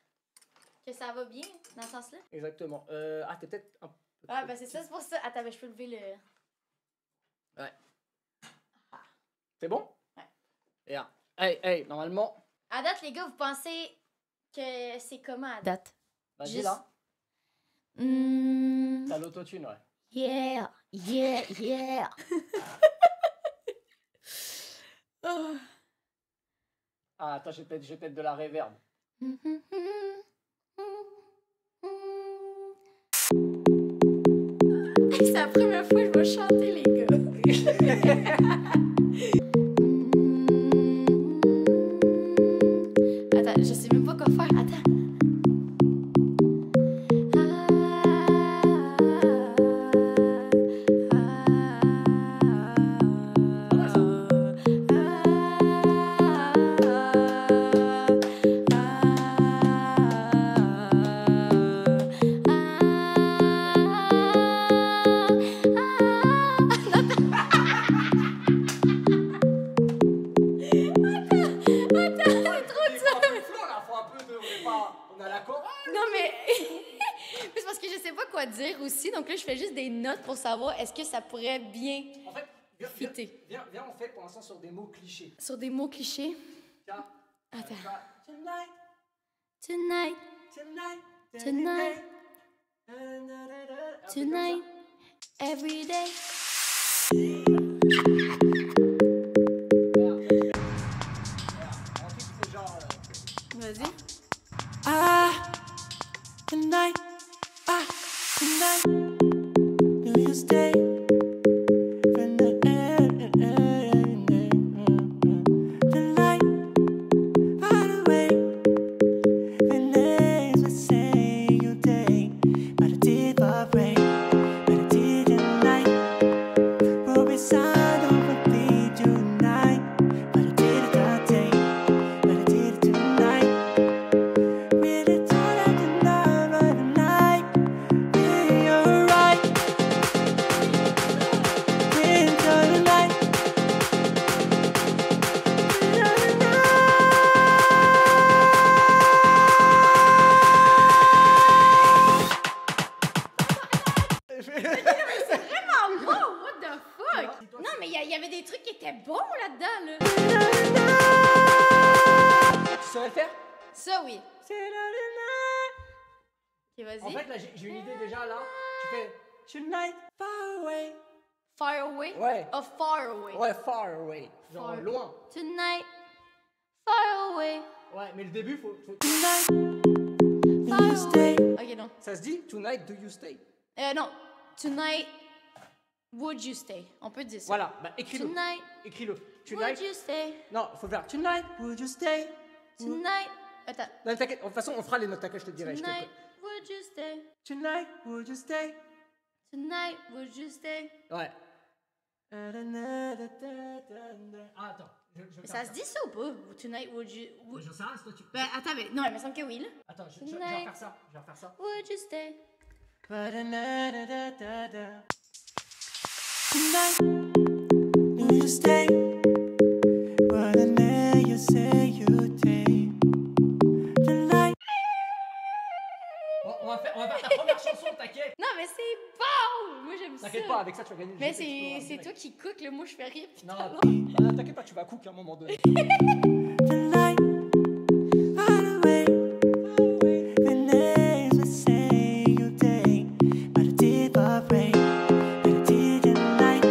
Que ça va bien, dans ce sens-là? Exactement. Ah, t'es peut-être un peu. Ah, ben c'est ça, c'est pour ça. Attends, ben je peux lever le. C'est bon? Ouais. Et là. Hey, normalement. À date, les gars, vous pensez que c'est comment à date? Vas-y Juste- là. Mmh. T'as l'autotune, ouais. Yeah. Oh. Ah, attends, j'ai peut-être de la réverb. C'est la première fois que je vais chanter, les gars. Attends, je sais même pas quoi faire. Attends. On a l'accord. Non, mais. Mais c'est parce que je sais pas quoi dire aussi. Donc là, je fais juste des notes pour savoir est-ce que ça pourrait bien En fait, fitter. viens, on fait pour l'instant sur des mots clichés. Sur des mots clichés. Tiens. Attends. Tonight, Tonight, tonight, Tonight. tonight, every day. Vas-y. Tonight, tonight, will you stay? From the tonight, far away. When days would say you day, but I did for rain, but I did tonight. We'll be sad over me tonight, but I did it that day, but I did it tonight. Really don't have to know, but tonight, really you're right. Really tonight. Vraiment bon! What the fuck? Non, mais il y avait des trucs qui étaient bons là-dedans, là. Tu saurais le faire? Ça, oui. Ok, vas-y. En fait, là, j'ai une idée déjà, là. Tu fais Tonight, far away. Far away? Ouais. Oh, far away. Ouais, far away. Genre Far. loin. Tonight, far away. Ouais, mais le début, faut... Far stay? away. Ok, non. Ça se dit Tonight, do you stay? Non. Tonight, would you stay? On peut dire ça. Voilà, bah écris-le. Tonight, Écris-le. would Tonight. you stay? Non, faut faire Tonight, would you stay? Tonight. Attends. Non, t'inquiète, de toute façon, on fera les notes, t'inquiète, je te dirai. Tonight, would you stay? Tonight, would you stay? Tonight, would you stay? Ouais. Ah, attends. Je Mais ça se dit ça ou pas? Tonight, would you... Je sais rien, c'est toi tu... Ben, attends, mais... Non, il me semble que oui, là. Attends, je vais Tonight. refaire ça. Je vais refaire ça. Would you stay? Tonight, will you stay? What I know you say you take. Tonight. On va faire ta première chanson, t'inquiète. Non, mais c'est Pow! Moi, j'aime ça. T'inquiète pas, avec ça, tu vas gagner le Mais GP Explorer c'est direct. toi qui cook, là. Moi, je fais rien. Non, Putain, non. t'inquiète pas, tu vas cook à un moment donné. Tonight, far away, the names we say you take by the tip of rain, by the distant light.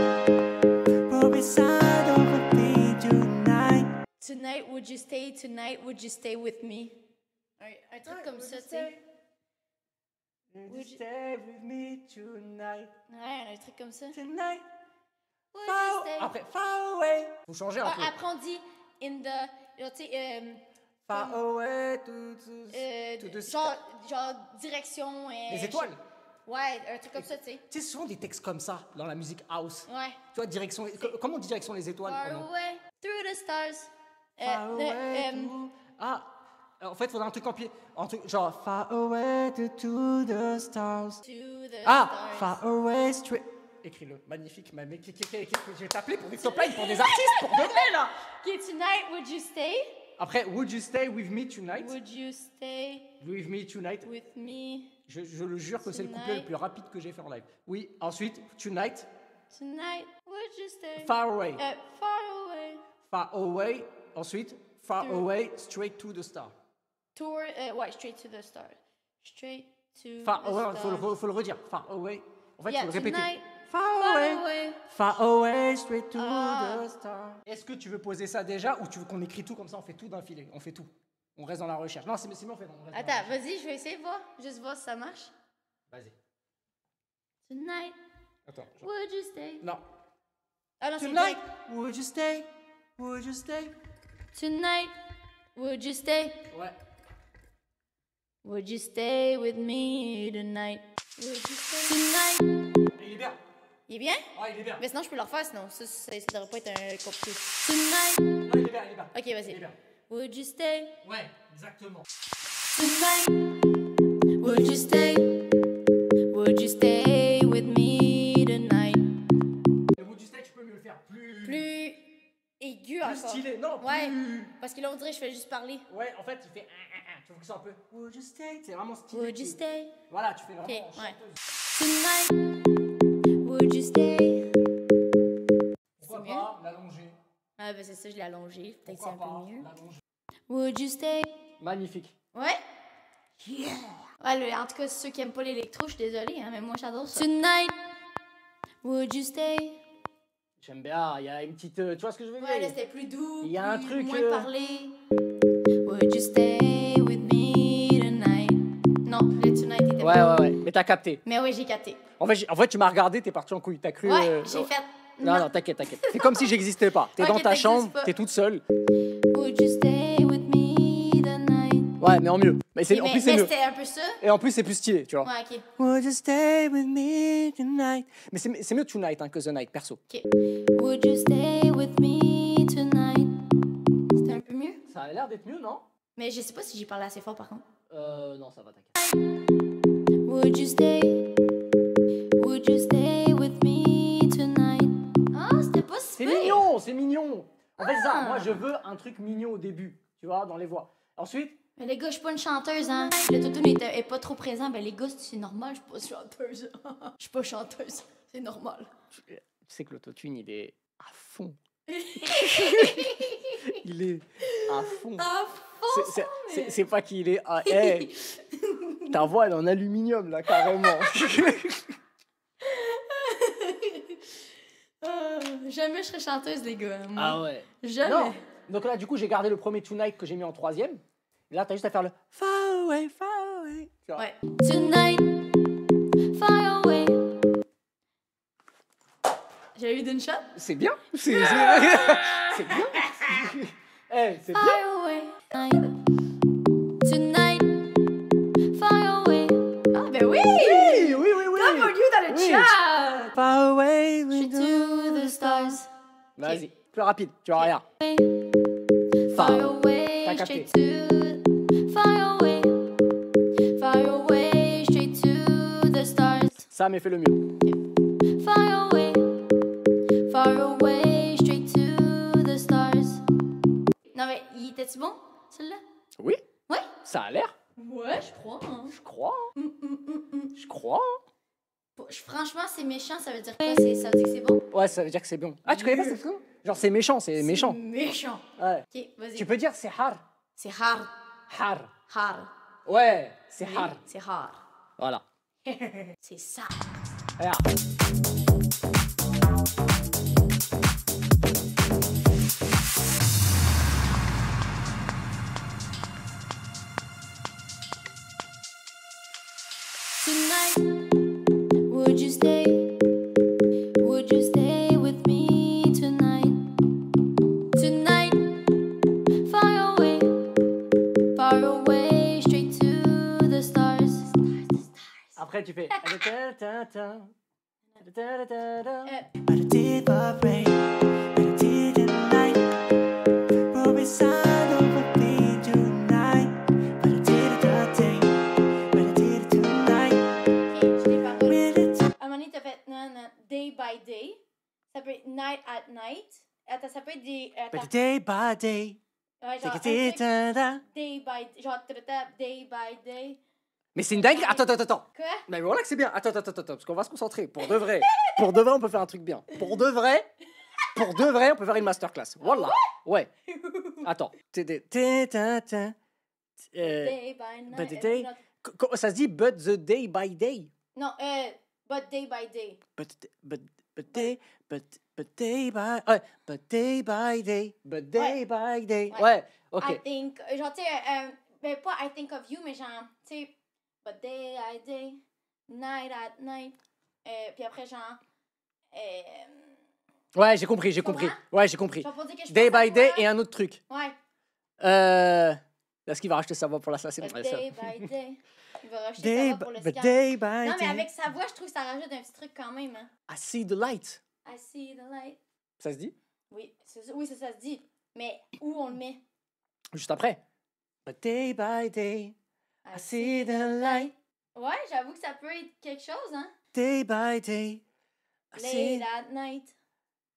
We'll be side over beat tonight. Tonight, would you stay? Tonight, would you stay with me? Un truc comme ça, tu sais. Would Would you you- stay with me tonight? Ouais, un truc comme ça. Tonight, Would far, you stay? Après, far away, faut changer un Ah, peu. après, on dit in the. Genre, tu sais, Far away to the genre direction. Les étoiles. Ouais, un truc comme ça, tu sais. Tu sais, souvent des textes comme ça dans la musique house. Ouais. Tu vois, direction. Comment on dit direction les étoiles? Far pardon away, through the stars. Far away to- Ah, en fait, il faudrait un truc en pied. Un truc genre Far away to the stars. To the Ah, stars. Far away straight. Écris-le. Magnifique. Je vais t'appeler pour des top lines pour des artistes, pour de vrai là. Okay, tonight, would you stay? Après, would you stay with me tonight? Would you stay With me tonight. with me Je le jure que c'est le couplet Tonight. le plus rapide que j'ai fait en live. Oui, ensuite, tonight, tonight? Would you stay? far away. Far away. Far away. Ensuite, far To- away, straight to the star. Tour, ouais, straight to the stars. Straight to Far the away, stars. faut le redire. Far away. En fait, Yeah, faut le répéter. tonight, Far far away. away. Far away, straight to Ah. the star. Est-ce que tu veux poser ça déjà ou tu veux qu'on écrit tout comme ça, on fait tout d'un filet? On fait tout. On reste dans la recherche. Non, c'est mieux, on fait. On reste dans la Attends, recherche. vas-y, je vais essayer de voir. Juste voir si ça marche. Vas-y. Tonight, Attends. would you stay? Non. Ah non, c'est Tonight, direct. would you stay? Would you stay? Tonight, would you stay? Ouais. Would you stay with me tonight? Would you stay tonight? Il est bien. Il est bien? Ah, il est bien. Mais sinon, je peux le refaire, sinon. Ça devrait pas être un compliqué. Tonight. Ah, il est bien, il est bien. Ok, Il est vas-y. bien. Would you stay Ouais, exactement. tonight? Would you stay? Would you stay with me tonight? Le would you stay, tu peux mieux le faire plus. Plus aigu Plus encore. stylé. Non, Ouais. plus. Parce que là, on dirait que je fais juste parler. Ouais, en fait, tu fais. Tu faut que ça soit un peu. Would you stay? C'est vraiment stylé. Would you stay? Voilà, tu fais vraiment. Ok, ouais. chanteuse. Tonight. Would you stay? Pourquoi mieux? pas l'allonger? Ah, ben c'est ça, je l'ai allongé. Peut-être que c'est Pourquoi un pas peu mieux. l'allonger? Would you stay? Magnifique. Ouais? Yeah! Ouais, en tout cas, ceux qui aiment pas l'électro, je suis désolée, hein, mais moi j'adore ça. Tonight, would you stay? J'aime bien, il y a une petite. Tu vois ce que je veux dire? Ouais, là c'était plus doux. Il y a un plus- truc, Moins parlé. Would you stay with me tonight? Non, le tonight était Ouais, pas. ouais, ouais. Mais t'as capté. Mais oui, j'ai capté. En fait, tu m'as regardé, t'es parti en couille. T'as cru. Ouais, j'ai fait. Non, non, t'inquiète, t'inquiète. C'est comme si j'existais pas. T'es Ok, dans ta t'existes chambre, pas. t'es toute seule. Would you stay with me tonight? Ouais, mais en mieux. Mais c'est, en plus, c'est mais mieux. c'était un peu ça. Et en plus, c'est plus stylé, tu vois. Ouais, ok. would you stay with me tonight? Mais c'est mieux Tonight hein, que The Night, perso. Ok. Would you stay with me tonight? C'était un peu mieux. Ça a l'air d'être mieux, non? Mais je sais pas si j'ai parlé assez fort par contre. Non, ça va, t'inquiète. Would you stay? Would you stay with me tonight? Ah, c'était pas si C'est pire. mignon, c'est mignon. En fait, ça, Ah. moi, je veux un truc mignon au début, tu vois, dans les voix. Ensuite, Mais les gars, je suis pas une chanteuse, hein. Le toutou est pas trop présent. Ben les gars, c'est normal, je suis pas chanteuse. Je suis pas chanteuse. C'est normal. tu sais que l'autotune, il est à fond. Il est à fond. Ah, C'est pas qu'il est à... Hey, ta voix, elle est en aluminium, là, carrément. jamais je serais chanteuse, les gars. Moi. Ah ouais. Jamais. Non. Donc là, du coup, j'ai gardé le premier Tonight que j'ai mis en 3e. Là, t'as juste à faire le far away, far away. Tu vois. Ouais. Tonight, far away. J'ai eu d'une shot. C'est bien. C'est bien. Eh, c'est bien. Far away. Tonight, far away. Ah, ben oui! Oui, oui, oui, oui. Comme au lieu dans le Oui. chat! Far away, Je we suis to the stars. Vas-y, plus rapide, tu vois rien. Far Far. away, T'as capté. straight to. Far away. Far away, straight to the stars. Ça, mais fais le mieux. Far away. Far away, straight to the stars. Non, mais il était-tu bon, celui-là? Oui, Ouais? ça a l'air. Ouais, je crois. Hein. Je crois. Je crois. Franchement, c'est méchant, ça veut dire quoi? Ça veut dire que c'est bon? Ouais, ça veut dire que c'est bon. Ah, tu connais pas cette chanson? Genre, c'est méchant, c'est méchant. Méchant. Ouais. Ok, vas-y. Tu peux dire c'est har. C'est hard. Har. Hard. Ouais, c'est Oui, har. c'est hard. Voilà. C'est ça. Regarde. Tonight, would you stay? Would you stay with me tonight? Tonight, far away, straight to the stars. Après, tu fais. But it did what rain, but it didn't night. We'll be sad over me tonight. But I did it that day, but I did it tonight. Ok, j'ai les paroles. With it À un moment donné, t'as fait day by day. Ça peut être night at night. Attends, ça peut être des. but Attends. day by day. Ouais, genre, Take un it truc, da. day by genre day by day. Mais c'est une dinguerie. Attends. Quoi? Mais voilà que c'est bien. Attends, parce qu'on va se concentrer. Pour de vrai. Pour de vrai, on peut faire un truc bien. Pour de vrai, on peut faire une masterclass. Voilà. Ouais. Attends. Day by but night. the day- Ça se dit but the day by day. Non, but day by day. But day by ouais, but day by day. But day by day. Ouais. Ouais. Ok. I think, genre, tu sais, ben pas I think of you, mais genre, tu sais, but day by day, night at night. Puis après, genre, Ouais, j'ai compris. comprends? Ouais, j'ai compris. genre pour dire que je Day pense à by day toi. et un autre truc. Ouais, Est-ce qu'il va racheter sa voix pour l'assassin? but day by day. Il va racheter Day sa voix pour le but scam. day by Non, mais day. avec sa voix, je trouve que ça rajoute un petit truc quand même, hein. I see the light. I see the light. Ça se dit? Oui, oui, ça se dit. Mais où on le met? Juste après. But day by day, I see the light. Ouais, j'avoue que ça peut être quelque chose, hein. Day by day, I see Late at night.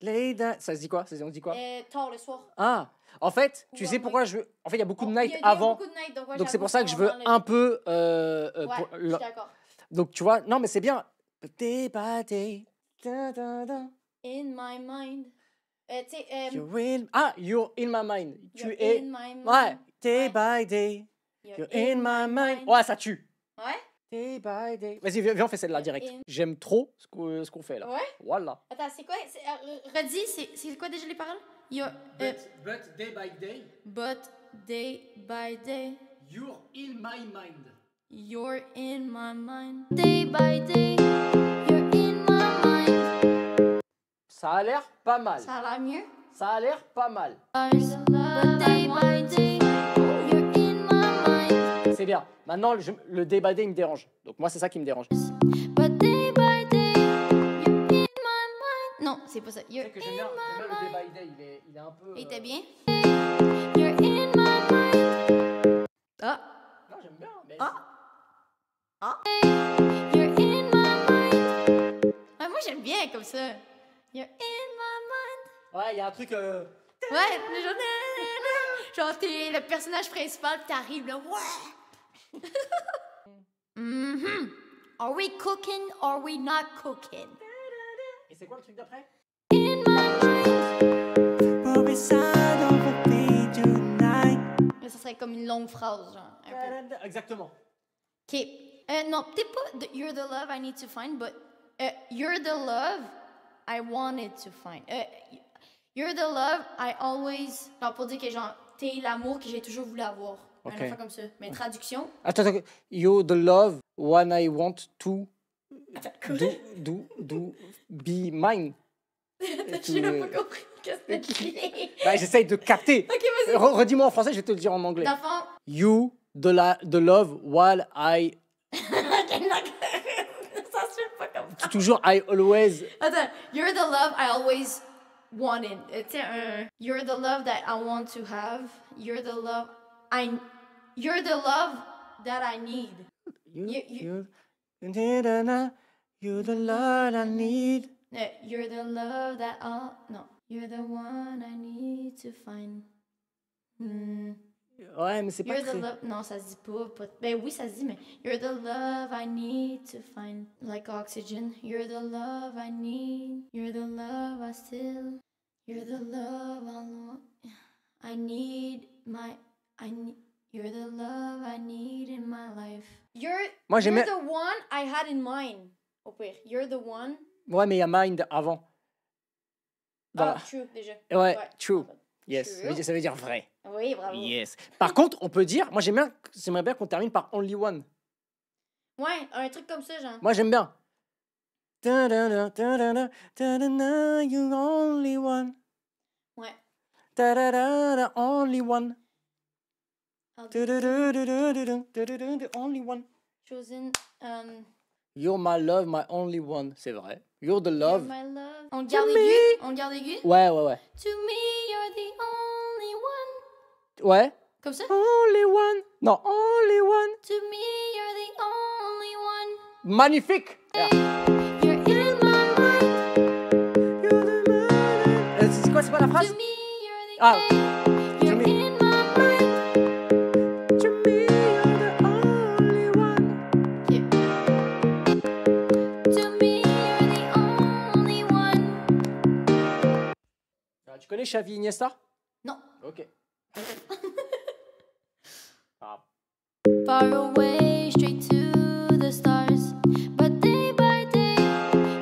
Late at- Ça se dit quoi? On dit quoi? Tard le soir. Ah, en fait, tu Ou sais un pourquoi je veux. En fait, il y a beaucoup de Il y night a avant. beaucoup de night, donc, ouais, Donc c'est j'avoue pour ça que je veux qu'on un peu. enlève. Ouais, pour je suis d'accord. Donc tu vois, non mais c'est bien. But day by day. Da, da, da. In my mind. Tu sais, you're in. Ah, you're in my mind. you're Tu es. in my mind. Ouais. Day Ouais. by day, you're in my mind. Ouais, ça tue. Ouais? Day by day. Vas-y, viens, on fait celle-là direct. in- J'aime trop ce qu'on fait là. Ouais? Voilà. Attends, c'est quoi? Redis, c'est quoi déjà les paroles? You're, but day by day, but day by day, you're in my mind. you're in my mind. Day by day, you're in my mind. Ça a l'air pas mal. Ça a l'air mieux? Ça a l'air pas mal. But day by day, you're in my mind. C'est bien. Maintenant, le day by day il me dérange. Donc moi, c'est ça qui me dérange. But day by day, you're in my mind. Non, c'est pas ça. You're C'est que in j'aime bien my le day mind. by day. Il est un peu. Il était bien? You're in my mind. Ah. Non, j'aime bien. Mais You're in my mind. Ah, moi, j'aime bien comme ça. You're in my mind. Ouais, il y a un truc. Ouais, le genre t'es le personnage principal, pis t'arrives là, ouais. Mhm. Are we cooking or we not cooking? Et c'est quoi le truc d'après? In my mind. We'll be sad over me tonight. Là, ça serait comme une longue phrase, genre. Un peu. Exactement. Ok. Non, peut-être pas You're the love I need to find, but you're the love I wanted to find. You're the love I always. Genre pour dire que genre t'es l'amour que j'ai toujours voulu avoir. Ok. Un affaire comme ça. Mais traduction. Attends. You're the love one I want to do be mine. J'ai même pas compris qu'est-ce que tu dis. Bah, j'essaye de capter. Ok, vas-y. Redis-moi en français, je vais te le dire en anglais. Dans le fond. You, the love while I. Ça se fait pas comme ça. Toujours I always. Attends. You're the love I always wanted. Tu sais, you're the love that I want to have. You're the love You're the love that I need. You're the Lord I need. You're the love that no. You're the one I need to find. Ouais, mais c'est pas You're the très... love. Non, ça se dit pas. Ben oui, ça se dit, mais. You're the love I need to find. Like oxygen. You're the love I need. You're the love I still. You're the love I need. You're the love I need in my life. Moi, You're j'aimais... the one I had in mind. Au pire. You're the one. Ouais, mais il y a mind avant. Voilà. Ah, true, déjà. Ouais, true. en fait. Yes, True. ça veut dire vrai. Oui, bravo. Yes. Par contre, on peut dire... Moi, j'aimerais bien qu'on termine par Only One. Ouais, un truc comme ça, genre. Moi, j'aime bien. Ta-da-da, ta-da-da, ta-da-da, you only one. Ouais. Ta-da-da, only one. I'll be Ta-da-da-da-da-da, ta-da-da, only one. chosen. You're my love, my only one. C'est vrai. You're the love. You're my love. On le garde To aigu? me. On le garde aigu? Ouais. To me, you're the only one. Ouais. Comme ça? Only one. Non, only one. To me, you're the only one. Magnifique. Yeah. You're in my mind. You're the man. C'est quoi la phrase? To me, you're the Ah. You're me. in my mind. To me, you're the only one. Okay. To me, you're the only one. Tu connais Xavi Iniesta? Non. Ok. Ah. Far away, straight to the stars. But day by day,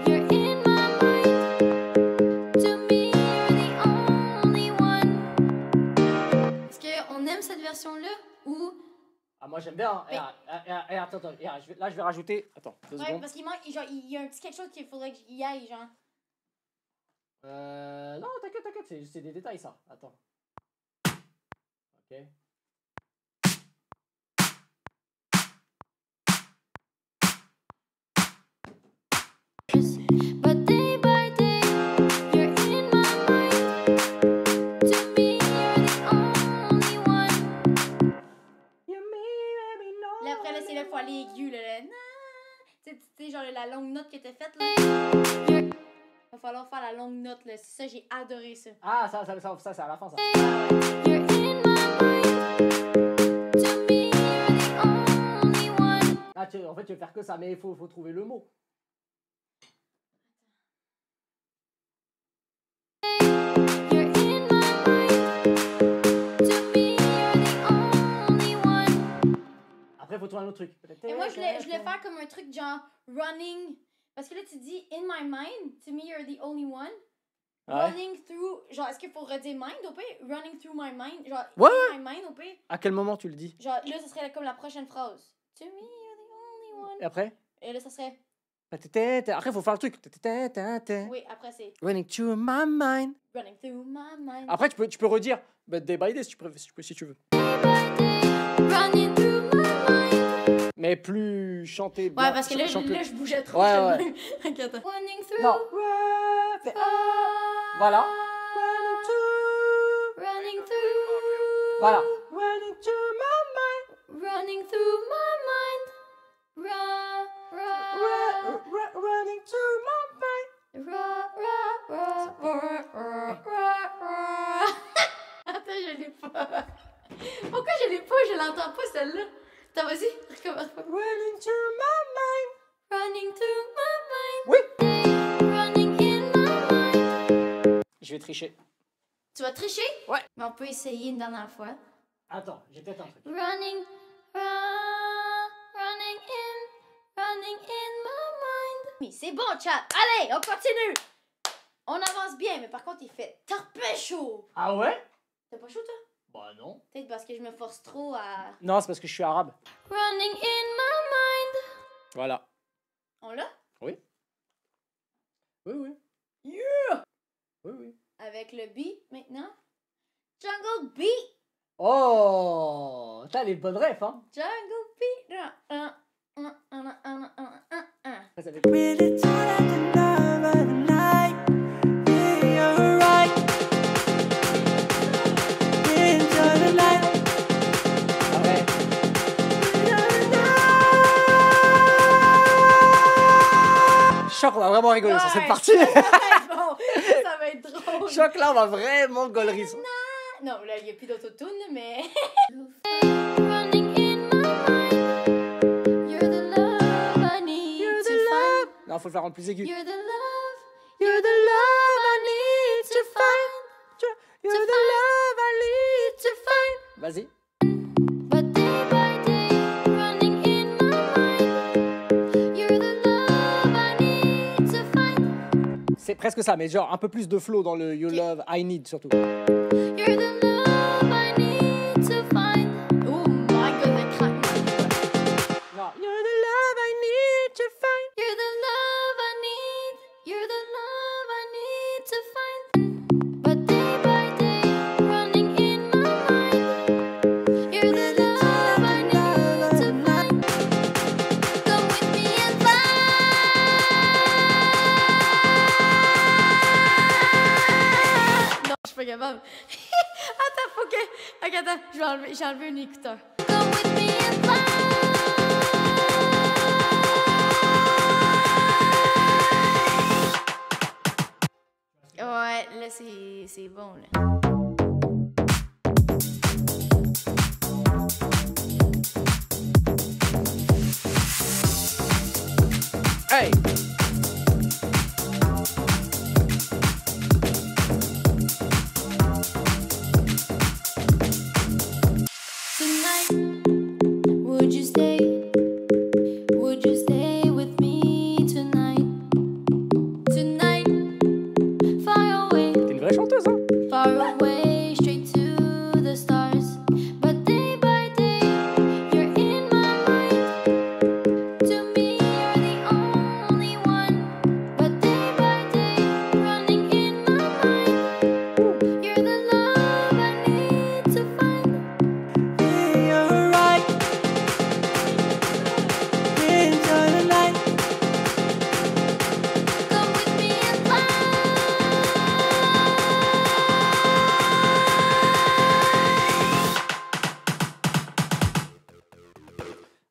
you're in my mind. To me, you're the only one. Est-ce qu'on aime cette version-là ou. Ah, moi j'aime bien. Mais- Attends. Là, je vais rajouter. Attends, 2 Ouais, secondes. parce qu'il manque. Genre, il y a un petit quelque chose qu'il faudrait que j'y aille, genre. Non, t'inquiète, c'est des détails ça. Attends. Ok. But day by day, you're in my mind. To me, you're the only one. Là, après, là, c'est là qu'il faut aller aigu, là. Tu sais, genre la longue note que t'as faite, là. Va falloir faire la longue note, là. C'est ça, j'ai adoré ça. Ah, ça c'est à la fin ça. You're in my mind. To me, you're the only one. Ah, en fait, tu veux faire que ça, mais il faut trouver le mot. You're in my mind. To me, you're the only one. Après, il faut trouver un autre truc. Et moi, je voulais faire comme un truc genre running. Parce que là, tu dis in my mind. To me, you're the only one. Ouais. Running through. Genre, est-ce qu'il faut redire mind au pire? Running through my mind. Genre, Ouais, in my mind au pire. À quel moment tu le dis? Genre, là, ça serait comme la prochaine phrase. To me, you're the only one. Et après? Et là, ça serait. Après, il faut faire le truc. Oui, après, c'est Running through my mind. running through my mind. Après, tu peux redire day by day si tu veux. Day by day, running through my mind. Mais plus chanter. Ouais, bien, parce que là, chante- je bougeais trop. Ouais, je- ouais. Ok, attends. Running through. Non. Voilà. Running through. Voilà. Running through my mind. Running through my mind. Running through my mind. Attends, je l'ai pas. Pourquoi je l'ai pas? Je l'entends pas celle-là. Attends, vas-y, recommence pas. Running through my mind. Running through my mind. Oui. Running in my mind. Je vais tricher. Tu vas tricher? Ouais. Mais on peut essayer une dernière fois. Attends, j'ai peut-être un truc. Running in my mind. Oui, c'est bon, chat. Allez, on continue. On avance bien, mais par contre, il fait tarpé chaud. Ah ouais? T'as pas chaud, toi? Bah non. Peut-être parce que je me force trop à... Non, c'est parce que je suis arabe. Running in my mind. Voilà. On l'a? Oui. Yeah! Oui. Avec le beat, maintenant. Jungle beat. Oh, t'as les bonnes refs, hein? Jungle beat. Ça fait- Really tired of the love of the night. Yeah, you're right. Enjoy the light. Ah ouais. Choc, on va vraiment rigoler sur cette partie. Ça va être bon. Ça va être drôle. Choc, là, on va vraiment gaulerie. Non, là, il n'y a plus d'autotune, mais. Non, faut le faire en plus aigu. You're the love You're the love I need to find. You're the love I need to find. Vas-y. But day by day, running in my mind. You're the love I need to find. C'est presque ça, mais genre un peu plus de flow dans le You Love I Need surtout. You're the love I need to find. Oh my god, the crack. Non. You're the love I need to find. You're the love I need. You're the love I need to find. But day by day, running in my mind. You're the love I need to find. Come with me and fly. Non, je suis pas capable. Attends, faut que. Ok, attends, j'ai enlevé un écouteur. Come with me and fly. Ouais, là, c'est bon, là. Hey! Tonight, would you stay? Would you stay with me tonight? Tonight, far away, T'es une vraie chanteuse, hein? far away, straight to the stars. But day by day, you're in my mind. To me, you're the only one. But day by day, running in my mind. You're the love I need to find. You're right. Enjoy the night. Come with me and fly.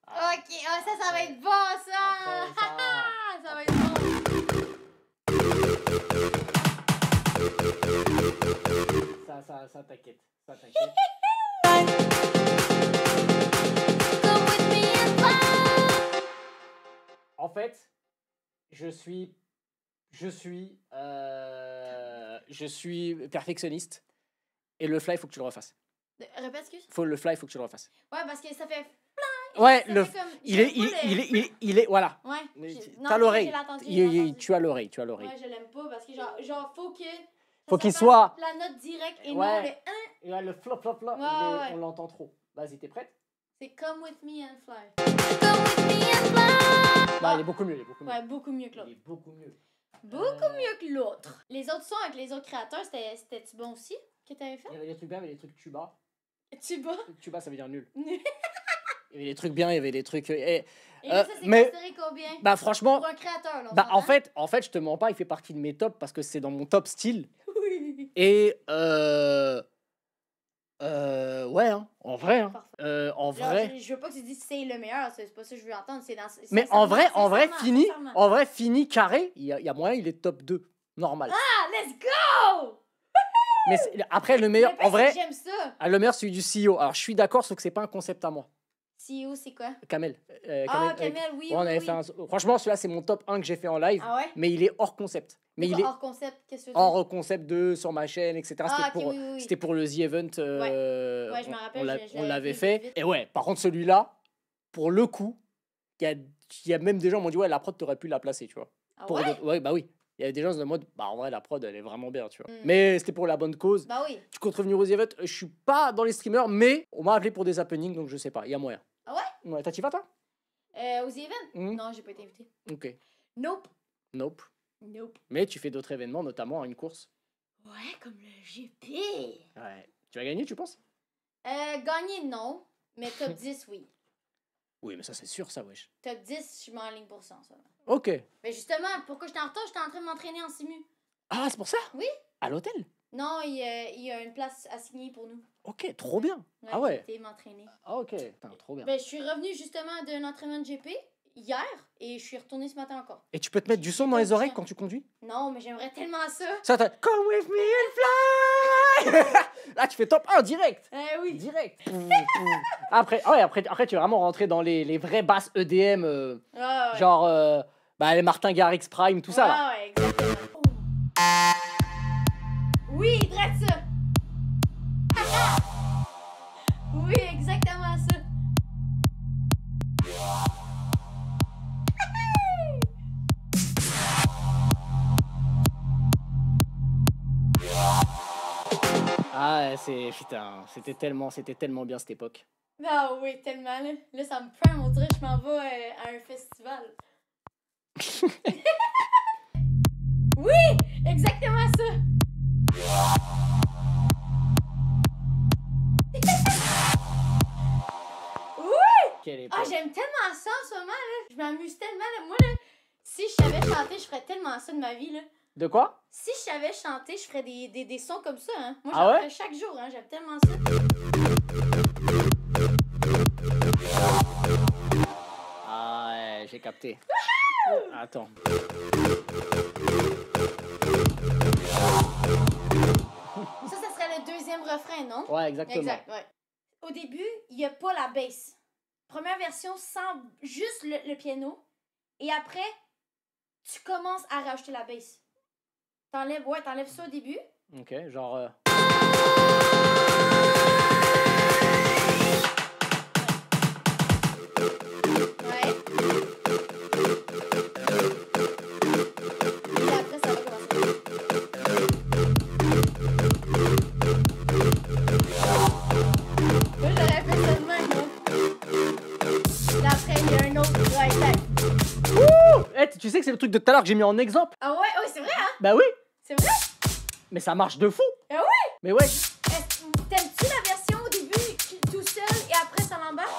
Ok, oh, ça va être bon, ça! Après, Ça va être bon! Ça t'inquiète. Ça t'inquiète. Come with me and fly. En fait, je suis perfectionniste. Et le fly, faut que tu le refasses. Répète, excuse? Le fly, faut que tu le refasses. Ouais, parce que ça fait. Ouais, ça le, fait comme- il est, j'aime pas il est, voilà. Ouais. Mais j'ai- tu- non, T'as ça, l'oreille. j'ai entendu, Il- j'ai il- entendu. Tu as l'oreille, tu as l'oreille. Ouais, je l'aime pas parce que genre faut que. Faut qu'il ça soit- fasse la note directe et Ouais. non le 1. Et là, le flop, flop, flop, Ouais, ouais. on l'entend trop. Vas-y, t'es prête? C'est Come with me and fly. Come with me and fly. Bah, il est beaucoup mieux, il est beaucoup mieux. Ouais, beaucoup mieux que Il l'autre. est beaucoup mieux. Beaucoup mieux que l'autre. Les autres sons avec les autres créateurs, c'était-tu bon aussi que t'avais fait? Il y avait des trucs bien, il y avait des trucs tuba. Tuba. Tuba, ça veut dire nul. Et Il y avait des trucs bien, il y avait des trucs. là, ça c'est mais- considéré combien? Bah, franchement, Pour un créateur, là. on bah, s'entend? en fait, je te mens pas, il fait partie de mes tops parce que c'est dans mon top style. Oui. Et ouais, hein, en vrai, hein. Parfait. En Genre, vrai. je veux pas que tu dises c'est le meilleur, c'est pas ça que je veux entendre. C'est dans, Mais en vrai, sincèrement. fini carré, il y a moyen, il est top 2, normal. Ah, let's go! Mais après, le meilleur, Le pire, en c'est vrai, que j'aime ça. le meilleur, celui du CEO. Alors, je suis d'accord, sauf que c'est pas un concept à moi. CEO, c'est quoi? Kamel. Ah, Kamel, Kamel, oui, ouais, on oui, avait oui. fait franchement, celui-là, c'est mon top 1 que j'ai fait en live. Ah ouais? Mais il est hors concept. Mais il est hors concept, qu'est-ce que tu veux dire? hors concept 2 sur ma chaîne, etc. Ah, C'était ok, pour, oui, oui, oui. c'était pour le The Event. Ouais, je me rappelle, je on l'avais l'avait vu fait. vite. Et ouais, par contre, celui-là, pour le coup, il y a même des gens qui m'ont dit, ouais, la prod, t'aurais pu la placer, tu vois. Ah Pour ouais? d'autres- ouais, bah oui. Il y avait des gens dans le mode, bah en vrai, la prod, elle est vraiment bien, tu vois. Mm. Mais c'était pour la bonne cause. Bah oui. Tu comptes revenir aux events, je suis pas dans les streamers, mais on m'a appelé pour des happenings, donc je sais pas, il y a moyen. Ah ouais? Ouais, t'y vas, toi? Aux events? Hmm. Non, j'ai pas été invité. Ok. Nope. Nope. Nope. Mais tu fais d'autres événements, notamment une course. Ouais, comme le GP. Ouais. Tu vas gagner, tu penses? Gagner, non. Mais top 10, oui. Oui, mais ça, c'est sûr, ça, wesh. Top 10, je suis en ligne pour ça. Ok. Mais justement, pourquoi j'étais en retard? J'étais en train de m'entraîner en simu. Ah, c'est pour ça? Oui. À l'hôtel? Non, il y a une place assignée pour nous. Ok, trop bien. Ah ouais. J'ai été m'entraîner. Ah, ok. Putain, trop bien. Ben, je suis revenue justement d'un entraînement de GP. hier et je suis retournée ce matin encore. Et tu peux te mettre du son dans les oreilles quand tu conduis? Non, mais j'aimerais tellement ça. Ça, t'as Come with me and fly. Là, tu fais top 1 direct. Oui. Direct. Après, tu vas vraiment rentrer dans les vraies basses EDM, Ah, ouais. genre les Martin Garrix Prime, tout ça là. Ah, ouais, exactement. Oui, dresse ça. Oui, exactement ça. Ah, putain, c'était tellement bien cette époque. Ah oui, tellement là. Là, ça me prend, on dirait que je m'en vais à un festival. Oui, exactement ça. Oui! Quelle Ah, époque. j'aime tellement ça en ce moment là. Je m'amuse tellement là. Moi là, si je savais chanter, je ferais tellement ça de ma vie là. De quoi? Si je savais chanter, je ferais des sons comme ça, hein. Moi, Ah j'en ouais? ferais chaque jour, hein. J'aime tellement ça. Ah ouais, j'ai capté. Attends. Ça serait le deuxième refrain, non? Ouais, exactement. Exact, ouais. Au début, il n'y a pas la bass. Première version sans juste le piano. Et après, tu commences à rajouter la bass. T'enlèves ça au début. Ok, genre. Ouais. Et après, ça va commencer. Moi, j'aurais fait ça de même, hein. Là, après, il y a un autre. Ouais, exact. Tu sais que c'est le truc de tout à l'heure que j'ai mis en exemple? Ah ouais, ouais, c'est vrai, hein? Bah oui, C'est vrai? mais ça marche de fou. Ah ouais? Mais ouais. T'aimes-tu la version au début tout seul et après ça l'embarque?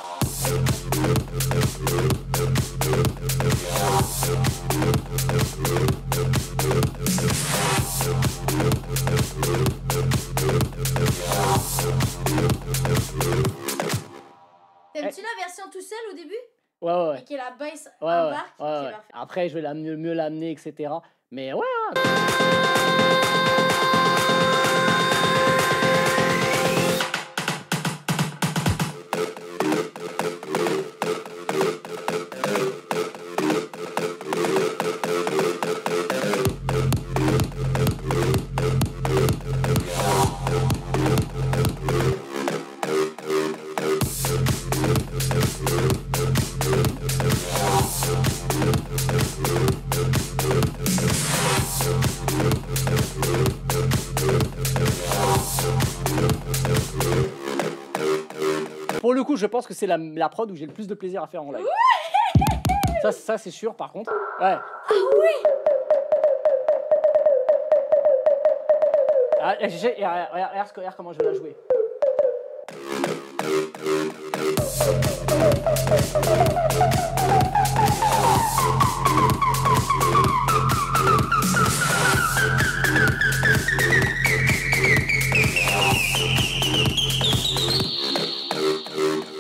T'aimes-tu la version tout seul au début? Ouais. Et que la bass Ouais. embarque? Ok, Ouais. parfait. Après, je vais mieux l'amener, etc. Mais ouais. Pour le coup, je pense que c'est la prod où j'ai le plus de plaisir à faire en live. Ça c'est sûr, par contre. Ouais. Ah oui! Ah, regarde comment je vais la jouer.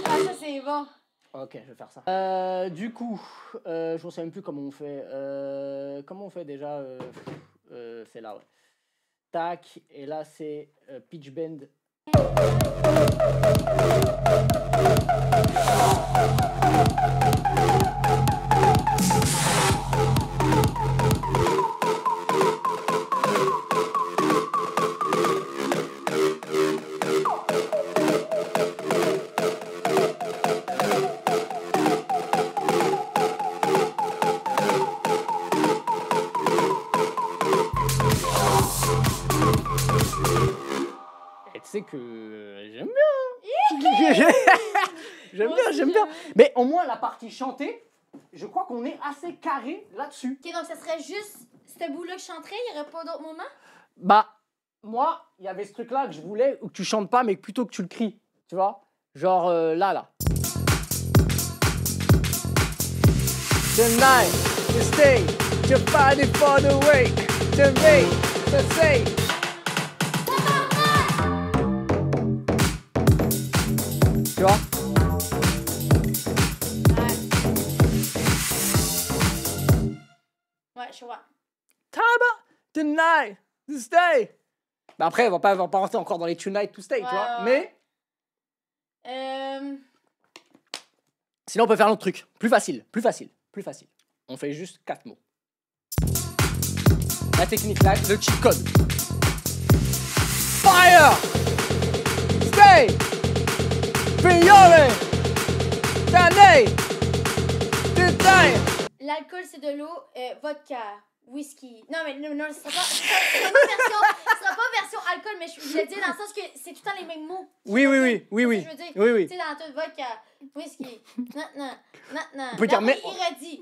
Ah, ça c'est bon. Ok, je vais faire ça. Du coup, je ne sais même plus comment on fait. Comment on fait déjà c'est là, ouais. Tac, et là c'est pitch bend. Et tu sais que j'aime bien. J'aime bien. Mais au moins la partie chantée, je crois qu'on est assez carré là-dessus. Ok, donc ça serait juste ce bout-là que je chanterais, il n'y aurait pas d'autre moment? Bah, moi, il y avait ce truc-là que je voulais, où que tu chantes pas, mais plutôt que tu le cries. Tu vois? Genre là. Tonight, to stay, to fight it for the way, to make, to say. Tu vois? Ouais. je vois. Tonight to stay. Bah après, on va pas rentrer encore dans les tonight to stay, tu vois. Ouais. Mais sinon, on peut faire un autre truc. Plus facile. On fait juste 4 mots. La technique, là, le cheat code. Fire! Stay! Fiore! Danay! Détail! L'alcool, c'est de l'eau, vodka, whisky. Non, mais non, ce sera pas version alcool, mais je le dis dans le sens que c'est tout le temps les mêmes mots. Oui. C'est ce que je veux dire. Oui. Tu sais, dans tout, vodka, whisky, non. On peut dire, mais-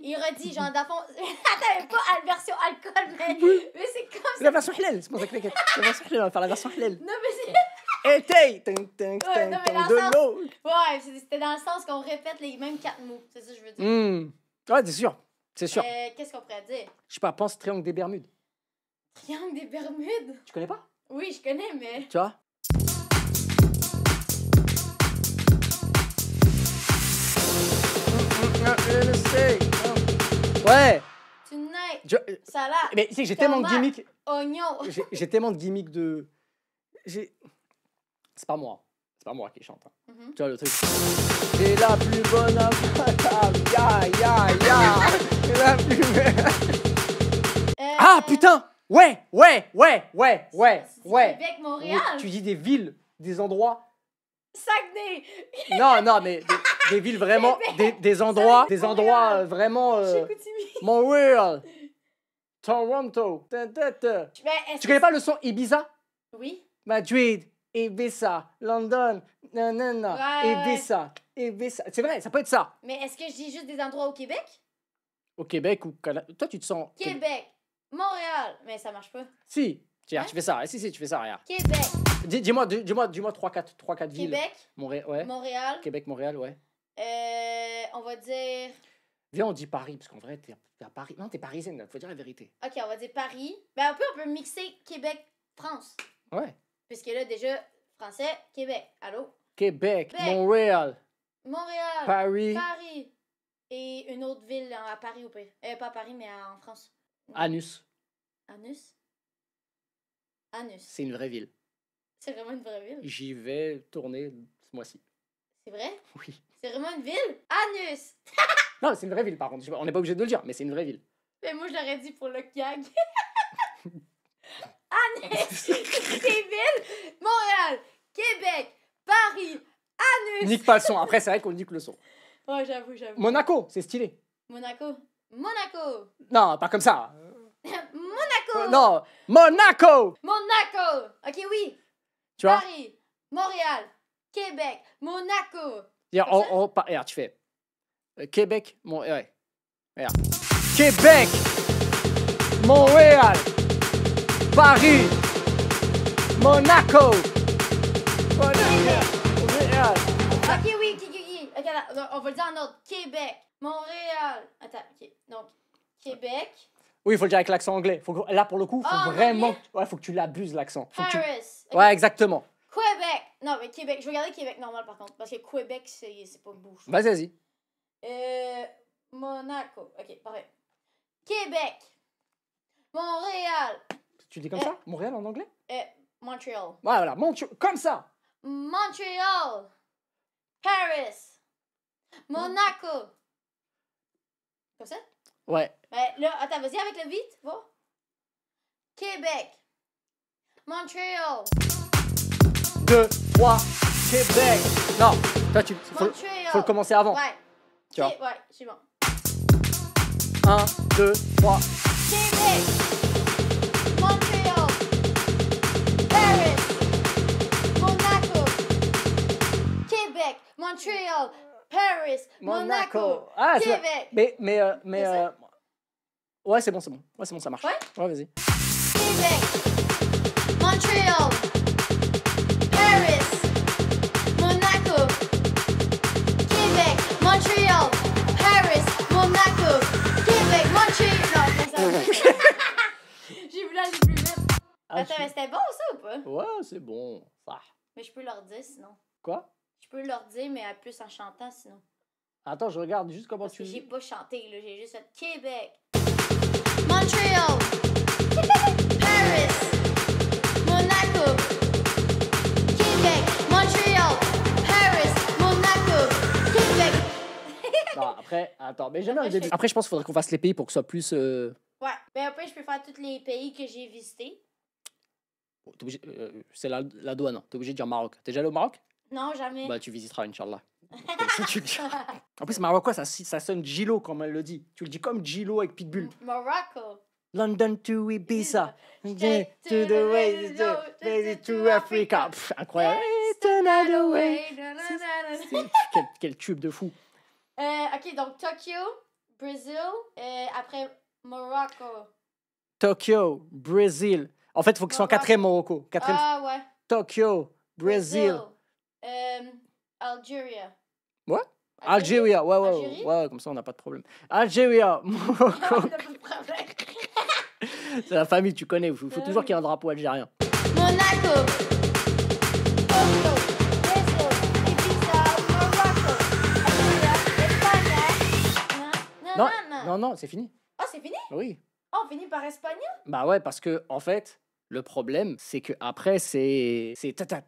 Il redit, genre, dans le fond. Attends, pas la version alcool, mais c'est comme C'est ça. la version halal, c'est pour ça que la version halal, on va faire la version halal. Non, mais c'est. Et tay! Ouais, non, mais dans le De sens- l'eau! Ouais, c'était dans le sens qu'on répète les mêmes 4 mots. C'est ça que je veux dire. Ouais, c'est sûr. Qu'est-ce qu'on pourrait dire? Je sais pas, pense triangle des Bermudes. Triangle des Bermudes? Tu connais pas? Oui, je connais, mais. Tu vois? Ouais! Tonight, Je- salade, Mais tu sais, j'ai tellement de Tomate. gimmicks. oignon. J'ai tellement de gimmicks de. C'est pas moi. C'est pas moi qui chante. Hein. Mhm. Tu vois le truc. C'est la plus bonne infâme. Ya. C'est la plus belle. Ah putain! Ouais. Québec, Montréal. Oui, tu dis des villes, des endroits. Saguenay. Non, mais des villes vraiment. Des endroits. Des endroits vraiment. Chicoutimi. Montréal. Toronto. Ben, est-ce Tu connais pas le son Ibiza? Oui. Madrid, Ibiza, London, nanana, Ouais. Ibiza. C'est vrai, ça peut être ça. Mais est-ce que je dis juste des endroits au Québec? Au Québec ou Canada. Toi, tu te sens. Québec. Montréal. Mais ça marche pas. Si. Tiens, Hein? tu fais ça. Si, tu fais ça, regarde. Québec. Dis-moi 3-4 villes. Québec. Ouais. Montréal. Québec, Montréal, ouais. On va dire. Viens, on dit Paris, parce qu'en vrai, t'es à Paris. Non, t'es parisienne, faut dire la vérité. Ok, on va dire Paris. Ben, on peut mixer Québec, France. Ouais. Puisque là, déjà, français, Québec. Allô? Québec, Québec. Montréal, Montréal. Paris, Paris. Et une autre ville à Paris au pire. Pas à Paris, mais en France. Anus. Anus? Anus. C'est une vraie ville. C'est vraiment une vraie ville? J'y vais tourner ce mois-ci. C'est vrai? Oui. C'est vraiment une ville? Anus! Non, c'est une vraie ville, par contre. On n'est pas obligé de le dire, mais c'est une vraie ville. Mais moi, je l'aurais dit pour le gag. Anus! C'est villes! Montréal, Québec, Paris, Anus! Nique pas le son. Après, c'est vrai qu'on nique le son. Ouais, j'avoue. Monaco, c'est stylé. Monaco. Non, pas comme ça. Monaco! Non, Monaco. Monaco! Ok, oui. Tu vois? Paris, Montréal, Québec, Monaco. Regarde, tu fais Québec, ouais. Regarde. Québec, Montréal, Paris, Monaco. Montréal. Ok, oui. Ok, là, on va le dire en ordre. Québec, Montréal. Attends, ok. Donc, Québec, Oui, il faut le dire avec l'accent anglais. Là, pour le coup, faut Ah, vraiment. anglais? Ouais, faut que tu l'abuses, l'accent. Faut que tu- Paris. Ok. Ouais, exactement. Québec. Non, mais Québec. Je vais regarder Québec normal par contre. Parce que Québec, c'est pas bouche. Vas-y. Monaco. Ok, parfait. Québec. Montréal. Tu dis comme ça? Montréal en anglais? Montréal. Ouais, voilà. Comme ça. Montréal. Paris. Monaco. Comme ça? Ouais. Ben là, attends, vas-y avec le vite, va. Québec. Montréal. 2, 3, Québec. Non, toi, faut Montréal. le commencer avant. Ouais. Tu vois. Ouais, c'est bon. 1, 2, 3. Québec. Montréal. Paris. Monaco. Québec. Montréal. Paris. Monaco. Ah, c'est Québec. mais C'est ça? ouais, c'est bon. Ouais, c'est bon, ça marche. Ouais? Ouais, vas-y. Québec. Montréal. Paris. Monaco. Québec. Montréal. Paris. Monaco. Québec. Montréal. Non, c'est ça. J'ai voulu aller plus vite. Ah, Attends, mais c'était bon ça ou pas? Ouais, c'est bon. Ça. Mais je peux leur dire sinon. Quoi? Je peux leur dire, mais plus en chantant sinon. Attends, je regarde juste comment Parce que j'ai pas chanté, là. J'ai juste fait Québec. Montreal, Paris, Monaco, Québec, Montreal, Paris, Monaco, Québec. Non, après, attends, mais jamais Après, un début. je fais- Après, je pense qu'il faudrait qu'on fasse les pays pour que ce soit plus. Ouais, mais après, je peux faire tous les pays que j'ai visités. C'est la douane, hein. T'es obligé de dire Maroc. T'es déjà allé au Maroc? Non, jamais. Bah, tu visiteras, Inch'Allah. Comme ça, tu le dis. En plus, Marocain, ça sonne Gilo, comme elle le dit. Tu le dis comme Gilo avec Pitbull. Morocco. London to Ibiza. Straight To the way, to Africa. Pff, incroyable. It's another way. Quel tube de fou. Ok, donc Tokyo, Brésil, après Morocco. Tokyo, Brésil. En fait, il faut qu'ils soient en Maroc. quatrième Morocco. Quatrième. Ah ouais. Tokyo, Brésil. Algeria. Ouais. Algeria, ouais, Algérie? ouais, comme ça on n'a pas de problème. Algeria, Morocco. On n'a pas de problème. C'est la famille, tu connais. Il faut toujours qu'il y ait un drapeau algérien. Monaco. Tokyo, Brésil, Ibiza, Morocco, Algeria, Espagne. Non, c'est fini. Ah, c'est fini? Oui. Ah, on finit par espagnol? Bah ouais, parce que en fait, le problème, c'est que après c'est ta Ah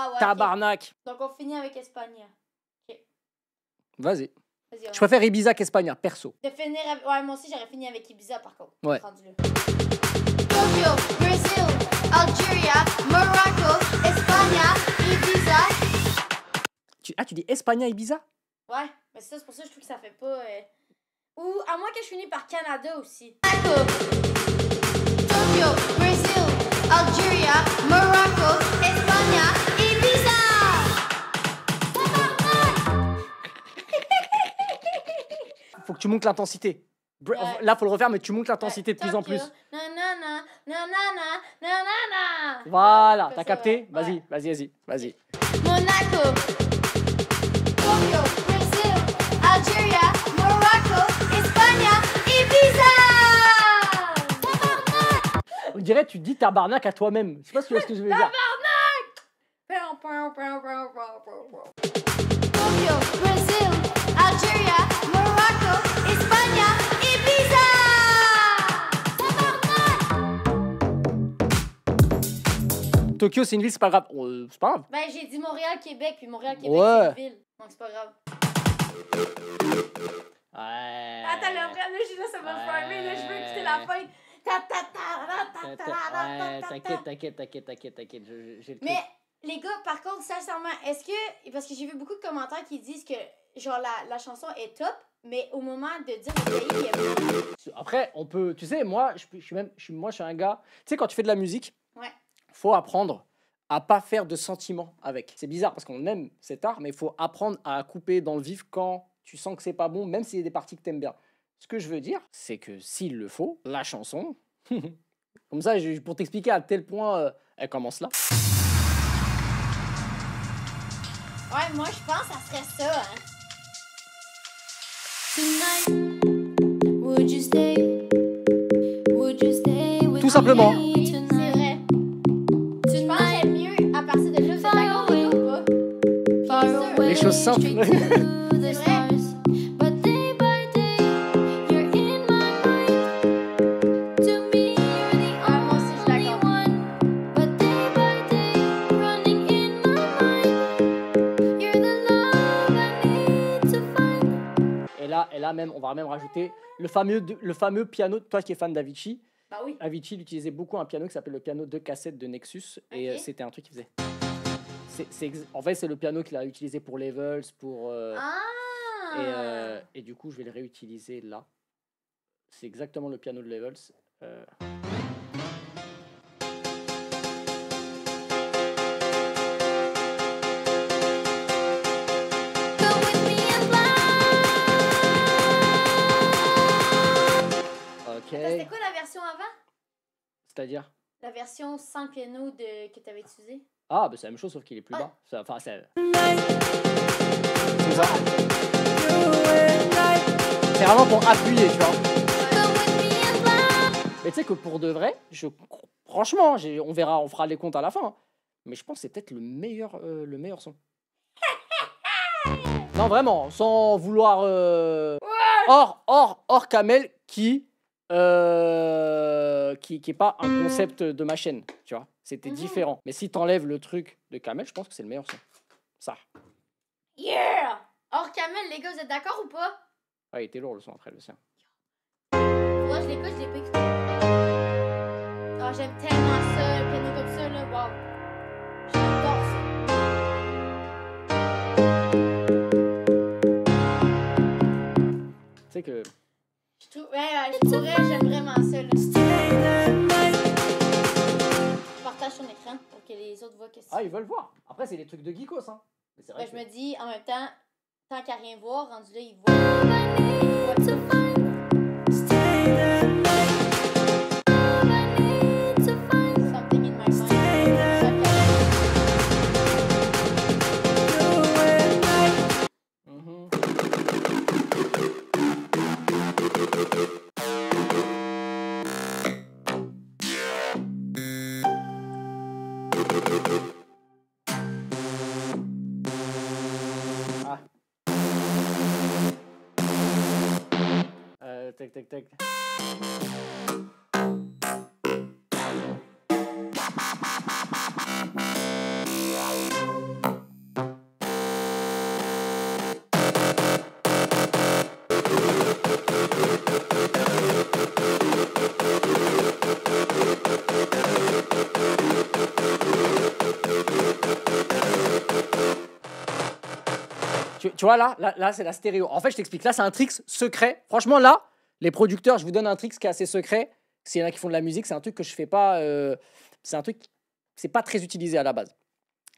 ouais. ok. tabarnak. Donc on finit avec espagnol. Vas-y. Vas-y, on Je préfère Ibiza qu'Espagne, perso. De finir avec... Ouais, moi aussi, j'aurais fini avec Ibiza, par contre. Ouais. Rendu là. Tokyo, Brésil, Algeria, Morocco, Espagne, Ibiza. Tu dis Espagne, Ibiza? Ouais, mais ça, c'est pour ça que je trouve que ça fait pas... Ou à moins que je finisse par Canada aussi. Monaco, Tokyo, Brésil, Algeria, Morocco, Espagne, Ibiza. Faut que tu montes l'intensité. Ouais. Là, faut le refaire, mais tu montes l'intensité de plus en plus. Nanana, nanana, nanana. Voilà, Ouais, t'as ça, capté? ouais. Vas-y. Monaco, Tokyo, Brésil, Algeria, Morocco, Espagne, Ibiza. On dirait tu dis tabarnak à toi-même. Je sais pas si tu vois ce que je veux dire. Tokyo, Brésil, Algeria, Morocco, Espagne, Ibiza. Tokyo, c'est une ville, c'est pas grave. C'est pas grave. Ben, j'ai dit Montréal, Québec, puis Montréal, Québec, Ouais. c'est une ville. Donc, c'est pas grave. Ouais. Attends, là, ça va me farmer, là, je veux écouter la fin. T'inquiète. J'ai le truc. Mais, les gars, par contre, sincèrement, est-ce que... Parce que j'ai vu beaucoup de commentaires qui disent que, genre, la chanson est top, mais au moment de dire le pays, il y a beaucoup... Après, on peut. Tu sais, moi, je suis un gars. Tu sais, quand tu fais de la musique, Ouais. faut apprendre à pas faire de sentiments avec. C'est bizarre parce qu'on aime cet art, mais il faut apprendre à couper dans le vif quand tu sens que c'est pas bon, même s'il y a des parties que t'aimes bien. Ce que je veux dire, c'est que s'il le faut, la chanson, comme ça, pour t'expliquer à tel point, elle commence là. Ouais, moi, je pense que ça serait ça, hein. Tonight, would you stay? Would you stay with Tout simplement. me tonight? C'est vrai. Je pense que j'aime mieux à partir de là, c'est d'accord ou pas? Les choses simples. C'est vrai. But day by day, you're in my mind. To me, you're the only one. But day by day, running in my mind. You're the love I need to find. Et là même, on va même rajouter le fameux piano. Toi qui es fan d'Avicii, Bah oui. Avicii il utilisait beaucoup un piano qui s'appelle le piano de cassette de Nexus. Et Ok. c'était un truc qu'il faisait. En fait, c'est le piano qu'il a utilisé pour Levels, pour... Ah! Et du coup, je vais le réutiliser là. C'est exactement le piano de Levels. Come with me and fly. Ok. C'était quoi la version avant? C'est-à-dire? La version sans piano que tu avais utilisée? Ah, bah c'est la même chose, sauf qu'il est plus Ouais. bas. Enfin, c'est comme ça. C'est vraiment pour appuyer, tu vois. Come with me and fly. Mais tu sais que pour de vrai, franchement, on verra, on fera les comptes à la fin. Hein. Mais je pense que c'est peut-être le meilleur son. Non, vraiment, sans vouloir. Hors Kamel qui qui est pas un concept de ma chaîne, tu vois. C'était différent. Mais si t'enlèves le truc de Kamel, je pense que c'est le meilleur son. Ça. Yeah! Or, Kamel, les gars, vous êtes d'accord ou pas? Ouais, il était lourd le son après le sien. Moi, je l'écoute, je l'ai pas écouté. Ah, j'aime tellement ça, le piano comme ça, là. Wow. J'adore ça. Tu sais que. Je trouve, je pourrais, j'aime vraiment ça, là. Je partage son écran pour que les autres voient que c'est. Ah, ils veulent voir. Après, c'est des trucs de geekos, hein. Mais c'est vrai Ben, que... je me dis, en même temps, tant qu'à rien voir, rendu là, ils voient. Something in my Mhm. Ah. Tac, tac, tac. Tu vois, là c'est la stéréo. En fait, je t'explique. Là, c'est un tricks secret. Franchement, là, les producteurs, je vous donne un tricks qui est assez secret. S'il y en a qui font de la musique, c'est un truc que je fais pas. C'est un truc. C'est pas très utilisé à la base.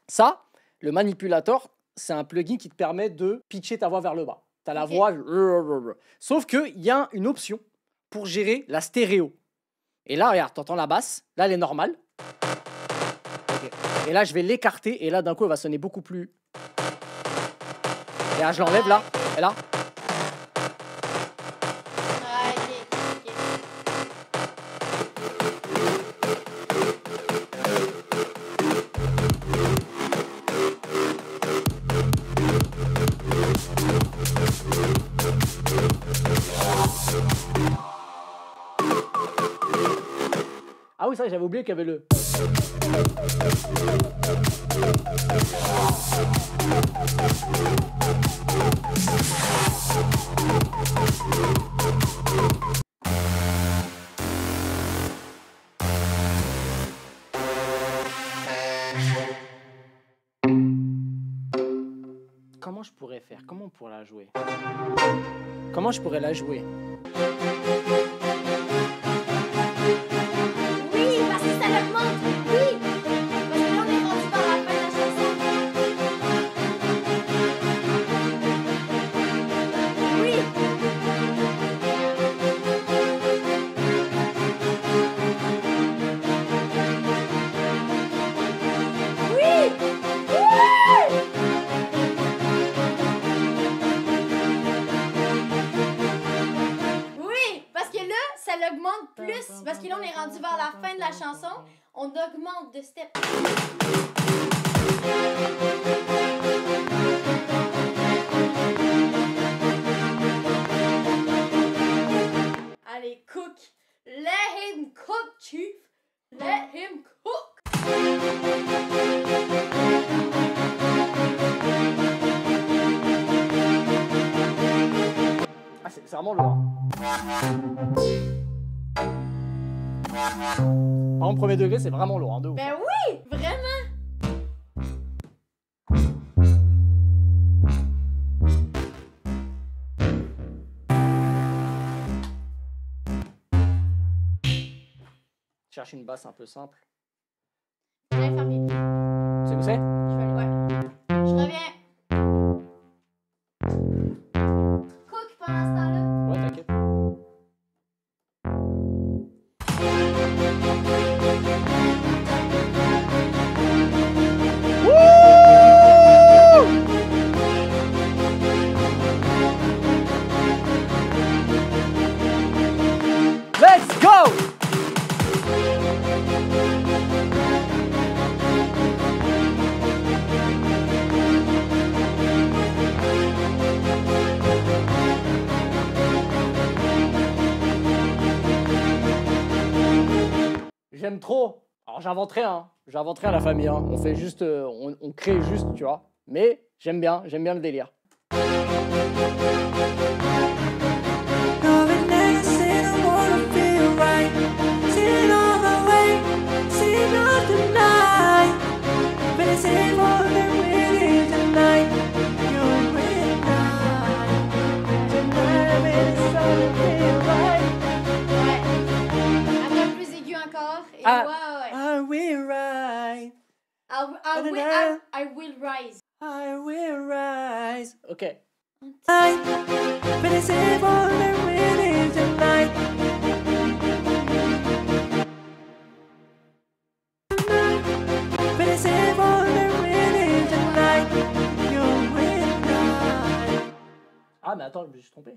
Ça, le manipulator, c'est un plugin qui te permet de pitcher ta voix vers le bas. Tu as la voix. Sauf qu'il y a une option pour gérer la stéréo. Et là, regarde, tu entends la basse. Là, elle est normale. Ok. Et là, je vais l'écarter. Et là, d'un coup, elle va sonner beaucoup plus. Et là, je l'enlève là. Et là. Ah, ok. Ah oui, ça, j'avais oublié qu'il y avait le. Comment je pourrais faire? Comment on pourrait la jouer? Comment je pourrais la jouer? Oui, parce que ça l'augmente. Oui. Parce que là, on est rendu par la fin de la chanson. Oui. Oui. Oui, parce que là, ça l'augmente plus. Parce que là, on est rendu vers la fin de la chanson. On augmente de step. Allez, cook. Let him cook, chief. Let him cook. Ah, c'est vraiment lourd. Par contre, premier degré, c'est vraiment lourd. Hein, de ouf. Ben oui, vraiment. Cherche une basse un peu simple. Je vais faire pipi. Tu sais où c'est? Je vais aller, ouais. Je reviens. Cook pendant ce temps-là. Ouais, t'inquiète. Let's go! J'aime trop. Alors j'invente rien, hein. J'invente rien la famille, hein. On fait juste, on crée juste, tu vois. Mais j'aime bien le délire. Loving next and I wanna feel right. Sitting all the way, sitting up tonight. But it's ain't more than really tonight. You're with I. Tonight, but it's all to feel right. Ouais. Après, plus aigu encore. Et Ah. ouais. I will rise. I will rise. I will rise. Ok. But it's ain't more than really tonight. But it's ain't more than really tonight. You're with I. Ah mais attends, je me suis trompé.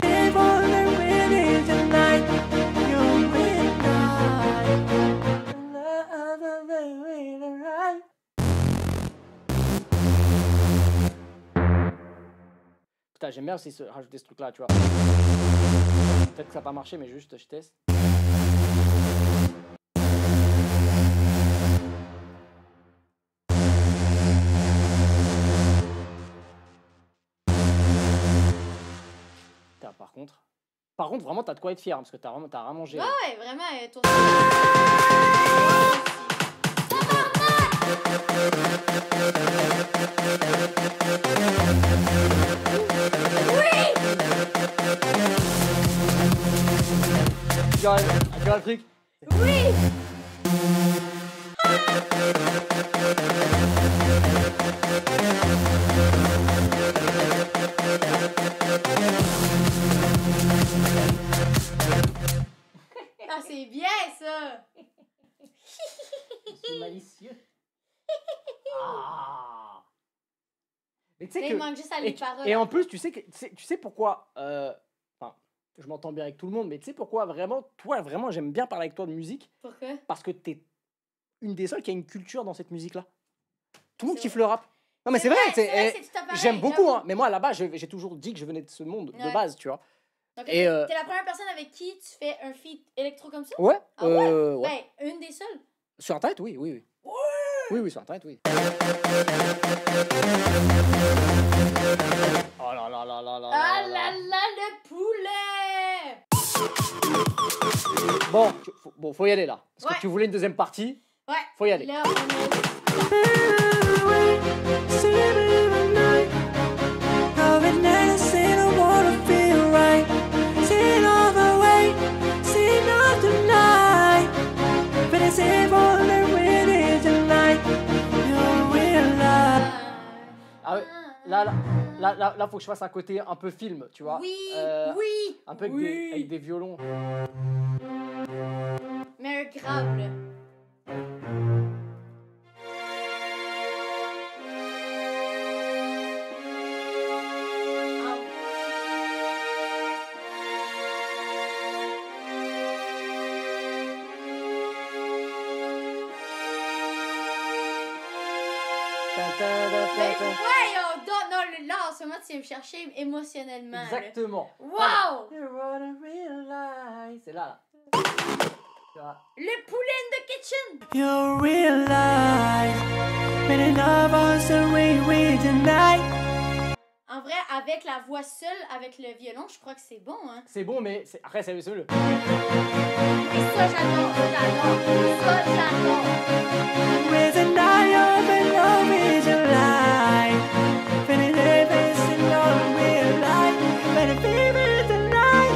Ain't more than really tonight. You're with I. Putain, j'aime bien aussi rajouter ce truc-là, tu vois. Peut-être que ça n'a pas marché, mais juste, je teste. Putain, par contre, vraiment, t'as de quoi être fier, hein, parce que t'as vraiment géré. Ouais, vraiment, toi. Tu diras le truc. Oui! Ah, c'est bien ça! C'est malicieux. Ah. Mais tu sais Là, que... il manque juste à les paroles. Et en plus, tu sais pourquoi... Enfin, je m'entends bien avec tout le monde, mais tu sais pourquoi vraiment... Toi, vraiment, j'aime bien parler avec toi de musique. Pourquoi? Parce que t'es une des seules qui a une culture dans cette musique-là. Tout le monde C'est kiffe vrai. le rap. Non, mais c'est vrai, c'est tout à pareil, j'aime beaucoup, j'avoue. hein. Mais moi, là-bas, j'ai toujours dit que je venais de ce monde, de Ouais. base, tu vois. Donc, Et, t'es la première personne avec qui tu fais un feat électro comme ça? Ouais, Ah ouais? ouais. Ben, une des seules. Sur Internet, oui. Ouais! Oui, sur Internet, oui. Oh là là là là là Ah là là là. là, le poulet! Bon, faut y aller, là. Parce Ouais. que tu voulais une deuxième partie, Ouais. faut y aller. Là, on est... Loving next and I wanna feel right. Sitting all the way, sitting up tonight. But it's ain't more than really tonight. You're with I. Ah ouais, là, faut que je fasse un côté un peu film, tu vois. Oui, Oui. oui, Un peu avec, oui. avec des violons. Mais un grave, là. Mais voyons donc, non, là, en ce moment, tu viens me chercher émotionnellement. là. Exactement. Wow! You wanna realize. C'est là. Tu vois. Le poulet in the kitchen! You realize when it love us the way we tonight. En vrai, avec la voix seule, avec le violon, je crois que c'est bon, hein. C'est bon, mais après, c'est le. Et ça, j'adore, ça, j'adore. With a night of and love is alive. When it is in love real life. When it baby tonight,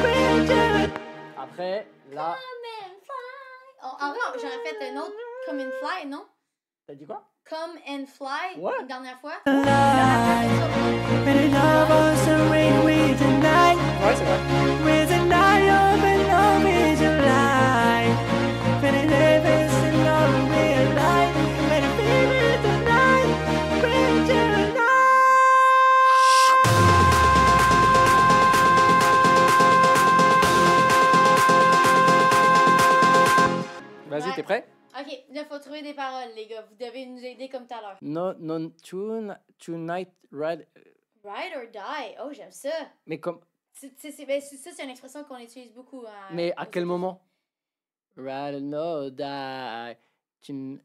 we're just. Après, là. Come and fly. Oh, en vrai, j'aurais fait un autre Come and Fly, non? T'as dit quoi? Come and Fly, Ouais. une dernière fois. Alive. When it love us the way we tonight. Ouais, c'est vrai. With a night of and love is alive. When it is in love real life. When it baby tonight, we're just. Vas-y, Ouais. t'es prêt? Ok, là, faut trouver des paroles, les gars. Vous devez nous aider comme tout à l'heure. Non, tune, tonight, ride. Ride or die. Oh, j'aime ça. Mais comme. Ça, c'est une expression qu'on utilise beaucoup. Mais à quel moment? Ride or not die. Tonight,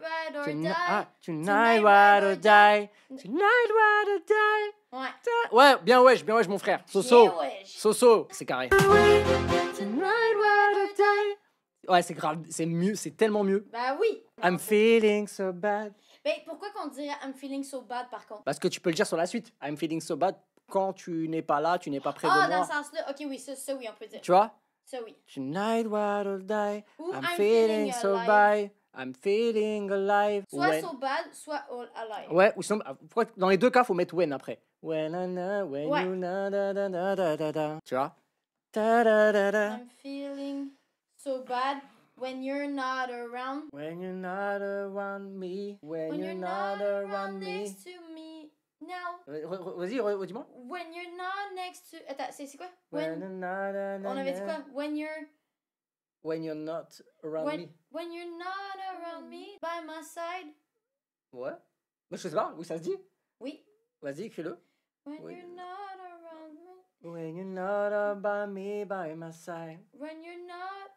ride or die. Tonight, ride or die. Tonight, ride or die. Ouais. Ouais, bien wesh, mon frère. Soso. Yeah, wesh. Soso, c'est carré. Tonight, ride or die. Ouais, c'est grave, c'est mieux, c'est tellement mieux. Bah oui. I'm feeling so bad. Mais pourquoi qu'on dirait I'm feeling so bad par contre? Parce que tu peux le dire sur la suite. I'm feeling so bad quand tu n'es pas là, tu n'es pas près de Ah, moi. dans ce sens-là. Ok, oui, ça oui, on peut dire. Tu vois? Ça oui. Tonight, ride or die. Ou I'm I'm feeling feeling so alive. bad. I'm feeling alive. Soit When- so bad, soit all alive. Ouais, ou sinon, dans les deux cas, faut mettre when après. When Ouais. you na da da da da da da. Tu vois? Da da da da. I'm feeling so bad when you're not around. When you're not around me. When you're not around next to me. Now. Vas-y, dis-moi. When you're not next to. Attends, c'est quoi? When you're not On avait dit quoi? When you're not around me. When you're not around me, by my side. Ouais. Mais je sais pas, où ça se dit? Oui. Vas-y, écris-le. When Oui. you're not around me. When you're not by me, by my side. When you're not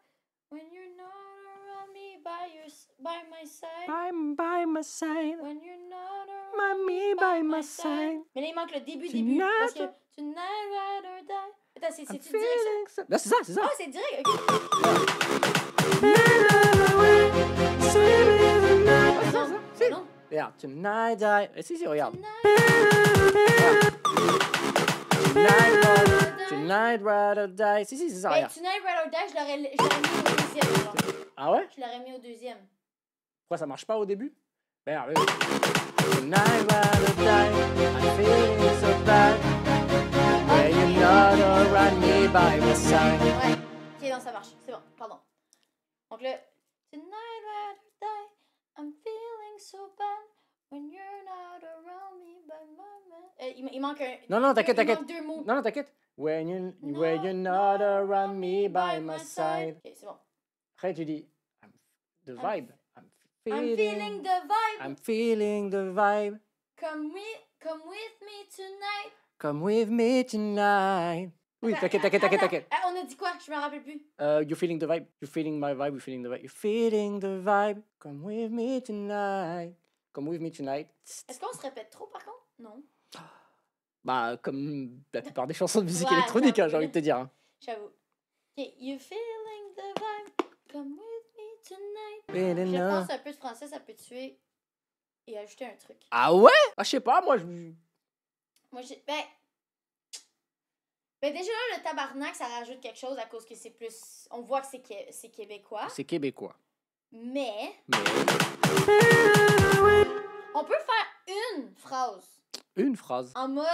around me, by my side. By my side. When you're not By around me, by my side. Mais là, il manque le début. Tonight, Parce que tonight, ride or die. Attends, c'est I'm direct ça? feeling so... Là, c'est ça, c'est ça. Ah, c'est direct, ok. Si. Non. Regarde, tonight I... Si, regarde. Tonight ride or die. Si, c'est ça, Mais regarde. Tonight, ride or die, je l'aurais mis au deuxième. genre. Ah ouais? Je l'aurais mis au deuxième. Pourquoi ça marche pas au début? Regarde, regarde. Tonight ride or die. I'm feeling so bad. When you're not around me by my side. Ouais. Ok, non, ça marche. C'est bon, pardon. Donc là, Tonight, ride or die. I'm feeling so bad. When you're not around me by my... il manque un... Non, t'inquiète, il t'inquiète. manque deux mots. Non, t'inquiète. When you're not around me by my side. Ok, c'est bon. Après, tu dis, the vibe. I'm feeling the vibe. I'm feeling the vibe. Come with me tonight. Come with me tonight. Oui, Attends, t'inquiète. Ah, on a dit quoi? Je me rappelle plus. You're feeling the vibe. You're feeling my vibe. You're feeling the vibe. You're feeling the vibe. Come with me tonight. Come with me tonight. Est-ce qu'on se répète trop par contre? Non. Bah, comme la plupart des chansons de musique Ouais, électronique, hein, j'avoue. j'ai envie de te dire. Hein. J'avoue. Ok, you feeling the vibe. Come with me tonight. Feeling Je the- pense un peu de français, ça peut tuer et ajouter un truc. Ah ouais? Ah, je sais pas, moi, je... Moi, ben déjà là, le tabarnak, ça rajoute quelque chose à cause que c'est plus... On voit que c'est québécois. C'est québécois. Mais Mais on peut faire une phrase une phrase. en mode...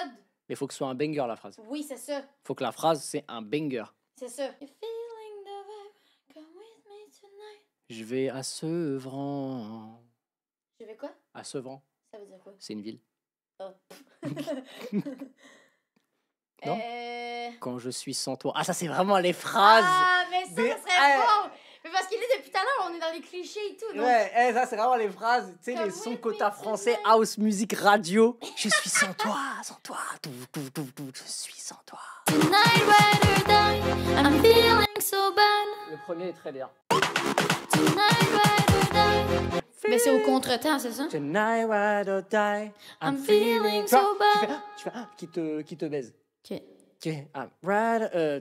Mais il faut que ce soit un banger, la phrase. Oui, c'est ça. Faut que la phrase, c'est un banger. C'est ça. You feeling the vibe. Come with me tonight. Je vais à Sevran. Je vais quoi? À Sevran, Ça veut dire quoi? c'est une ville. Oh. Non? Quand je suis sans toi. Ah, ça, c'est vraiment les phrases. Ah, mais ça, Des- ça serait bon! Mais parce qu'il est depuis tout à l'heure, on est dans les clichés et tout. Donc... Ouais, ça, c'est vraiment les phrases. Tu sais, Come les sons with quota me français, tonight. house, musique, radio. Je suis sans toi, sans toi. Tout, je suis sans toi. Tonight, ride or die. I'm feeling so bad. Le premier est très bien. Tonight, ride or die. Mais c'est au contretemps, c'est ça? Tonight, ride or die. I'm feeling Tu vois, so bad. Tu fais, qui te baise. Ok. Ok,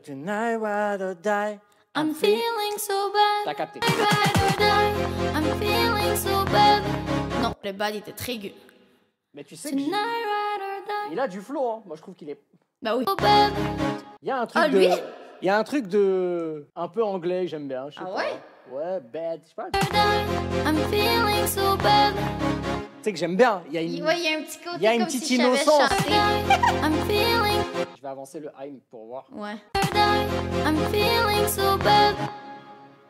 tonight, ride or die. I'm feeling so bad. T'as capté. Ride or die. I'm feeling so bad. Non, le bad il était très aigu. Mais tu sais que Tonight, ride or die. il a du flow, hein. Moi, je trouve qu'il est... Bah oui. So bad. Il y a un truc Ah, de... lui? Il y a un truc de... Un peu anglais que j'aime bien. Je sais Ah pas. ouais? Ouais, bad. Je sais pas. I'm feeling so bad. Tu sais que j'aime bien. Il y a une... Ouais, il y a un petit côté Il y a une comme petite si je savais innocence. chanter. I'm feeling... Je vais avancer le I'm pour voir. Ouais. I'm feeling so bad.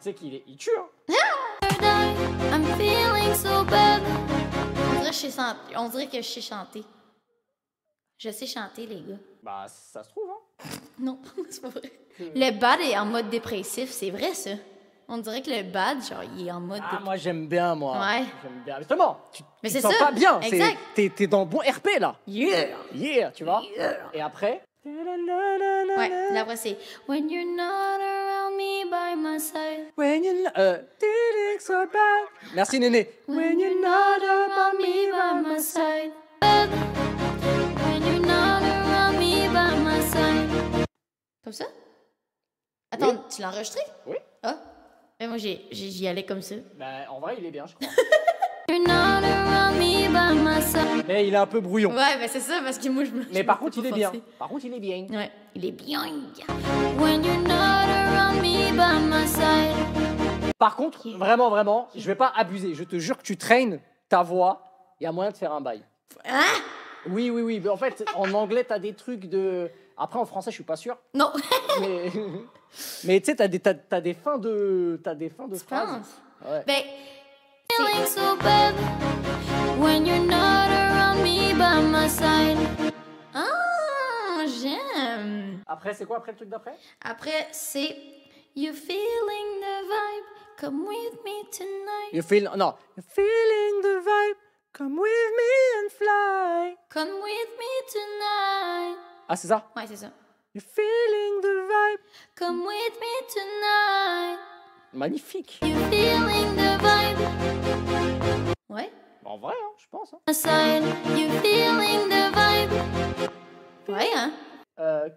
Tu sais il tue, hein. I'm feeling so bad. On dirait que je sais chanter. Je sais chanter, les gars. Bah, ça se trouve, hein. Non, c'est pas vrai. Le bad est en mode dépressif, c'est vrai ça. On dirait que le bad, genre, il est en mode Ah, dépressif. moi, j'aime bien, moi. Ouais. J'aime bien. Justement, Mais tu c'est te sens ça. pas bien. Exact. T'es dans le bon RP, là. Yeah! Yeah, tu vois. Yeah. Et après, Ouais, là après c'est When you're not around me by my side. When you feeling so bad. Merci Néné. When you're not around me by my side. When you're not around me by my side. Comme ça? Attends, Oui. tu l'as enregistré? Oui. Ah. Mais moi j'y allais comme ça. Bah, en vrai, il est bien, je crois. You're not around me by my side. Mais il est un peu brouillon. Ouais, ben c'est ça parce que moi je me. Mais par contre, il est bien. Par contre, il est bien. Ouais, il est bien. When you're not around me by my side. Par contre, vraiment, vraiment, je vais pas abuser. Je te jure que tu traînes ta voix. Il y a moyen de faire un bail. Hein? Oui, oui, oui. Mais en fait, en anglais, t'as des trucs de. Après, en français, je suis pas sûr. Non. Mais, mais tu sais, t'as des fins de. T'as des fins de Tu phrases. penses? Ouais. Ben. Feeling so bad when you're not around me by my side. Ah, j'aime. Après, c'est quoi après le truc d'après? Après, c'est You feeling the vibe, come with me tonight. You feel. Non. You feeling the vibe. Come with me and fly. Come with me tonight. Ah, c'est ça? Ouais, c'est ça. You feeling the vibe. Come with me tonight. Magnifique. You feeling the vibe. Ouais. En vrai, hein, je pense. Hein. Aside, you feeling the vibe. Ouais, hein.